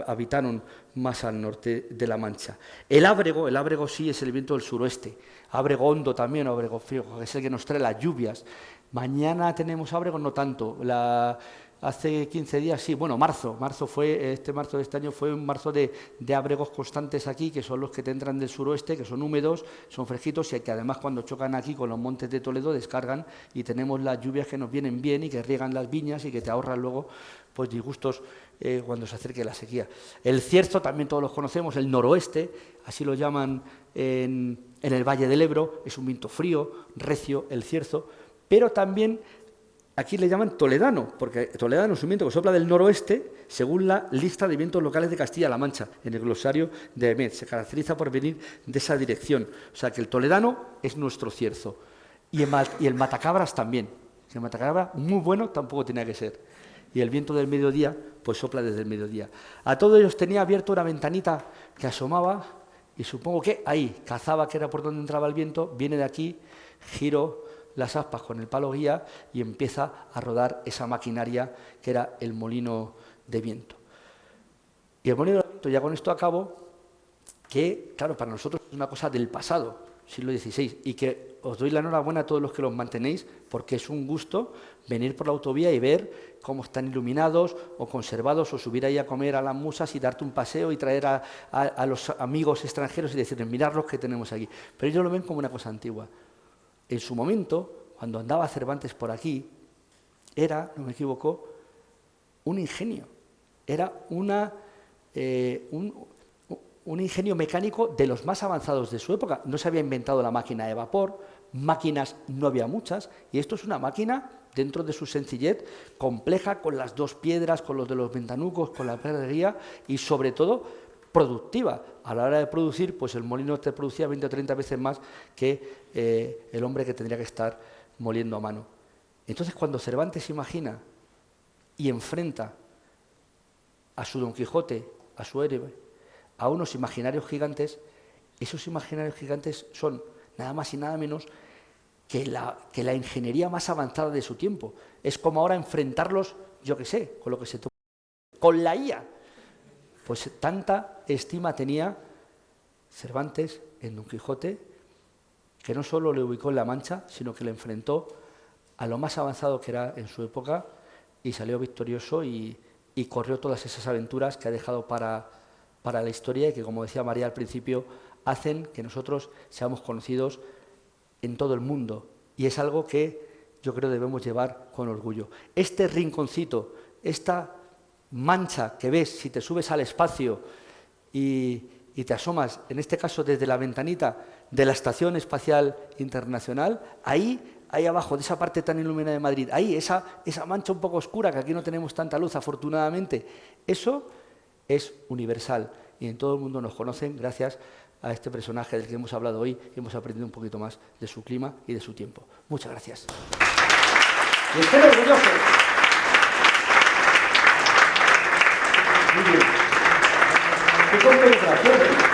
S5: habitaron más al norte de la Mancha. El ábrego sí es el viento del suroeste, ábrego hondo también, ábrego frío, que es el que nos trae las lluvias. Mañana tenemos ábrego, no tanto. Hace 15 días sí, bueno, marzo este marzo de este año fue un marzo de ábregos constantes aquí, que son los que te entran del suroeste, que son húmedos, son fresquitos y que además cuando chocan aquí con los montes de Toledo descargan y tenemos las lluvias que nos vienen bien y que riegan las viñas y que te ahorran luego pues disgustos cuando se acerque la sequía. El cierzo también todos los conocemos, el noroeste, así lo llaman en el Valle del Ebro, es un viento frío, recio, el cierzo, pero también aquí le llaman toledano, porque toledano es un viento que sopla del noroeste, según la lista de vientos locales de Castilla-La Mancha, en el glosario de Emet. Se caracteriza por venir de esa dirección. O sea que el toledano es nuestro cierzo. Y el matacabras también. El matacabra, muy bueno, tampoco tenía que ser. Y el viento del mediodía, pues sopla desde el mediodía. A todos ellos tenía abierto una ventanita que asomaba, y supongo que ahí cazaba, que era por donde entraba el viento, viene de aquí, giro las aspas con el palo guía y empieza a rodar esa maquinaria que era el molino de viento. Y el molino de viento, ya con esto acabo, que claro, para nosotros es una cosa del pasado, siglo XVI, y que os doy la enhorabuena a todos los que los mantenéis, porque es un gusto venir por la autovía y ver cómo están iluminados o conservados, o subir ahí a comer a las musas y darte un paseo y traer a los amigos extranjeros y decirles, mirad los que tenemos aquí. Pero ellos lo ven como una cosa antigua. En su momento, cuando andaba Cervantes por aquí, era, no me equivoco, un ingenio. Era un ingenio mecánico de los más avanzados de su época. No se había inventado la máquina de vapor, máquinas no había muchas, y esto es una máquina, dentro de su sencillez, compleja, con las dos piedras, con los de los ventanucos, con la pedrería, y sobre todo productiva. A la hora de producir, pues el molino te producía 20 o 30 veces más que el hombre que tendría que estar moliendo a mano. Entonces, cuando Cervantes imagina y enfrenta a su Don Quijote, a su héroe, a unos imaginarios gigantes, esos imaginarios gigantes son nada más y nada menos que la ingeniería más avanzada de su tiempo. Es como ahora enfrentarlos, yo qué sé, con lo que se toma, con la IA. Pues tanta estima tenía Cervantes en Don Quijote, que no solo le ubicó en la Mancha, sino que le enfrentó a lo más avanzado que era en su época y salió victorioso y corrió todas esas aventuras que ha dejado para la historia y que, como decía María al principio, hacen que nosotros seamos conocidos en todo el mundo. Y es algo que yo creo debemos llevar con orgullo. Este rinconcito, esta mancha que ves si te subes al espacio y te asomas, en este caso desde la ventanita de la Estación Espacial Internacional, ahí abajo, de esa parte tan iluminada de Madrid, ahí esa mancha un poco oscura, que aquí no tenemos tanta luz afortunadamente, eso es universal y en todo el mundo nos conocen gracias a este personaje del que hemos hablado hoy y hemos aprendido un poquito más de su clima y de su tiempo. Muchas gracias. Y estoy orgulloso. Muy bien. ¡Qué concentración!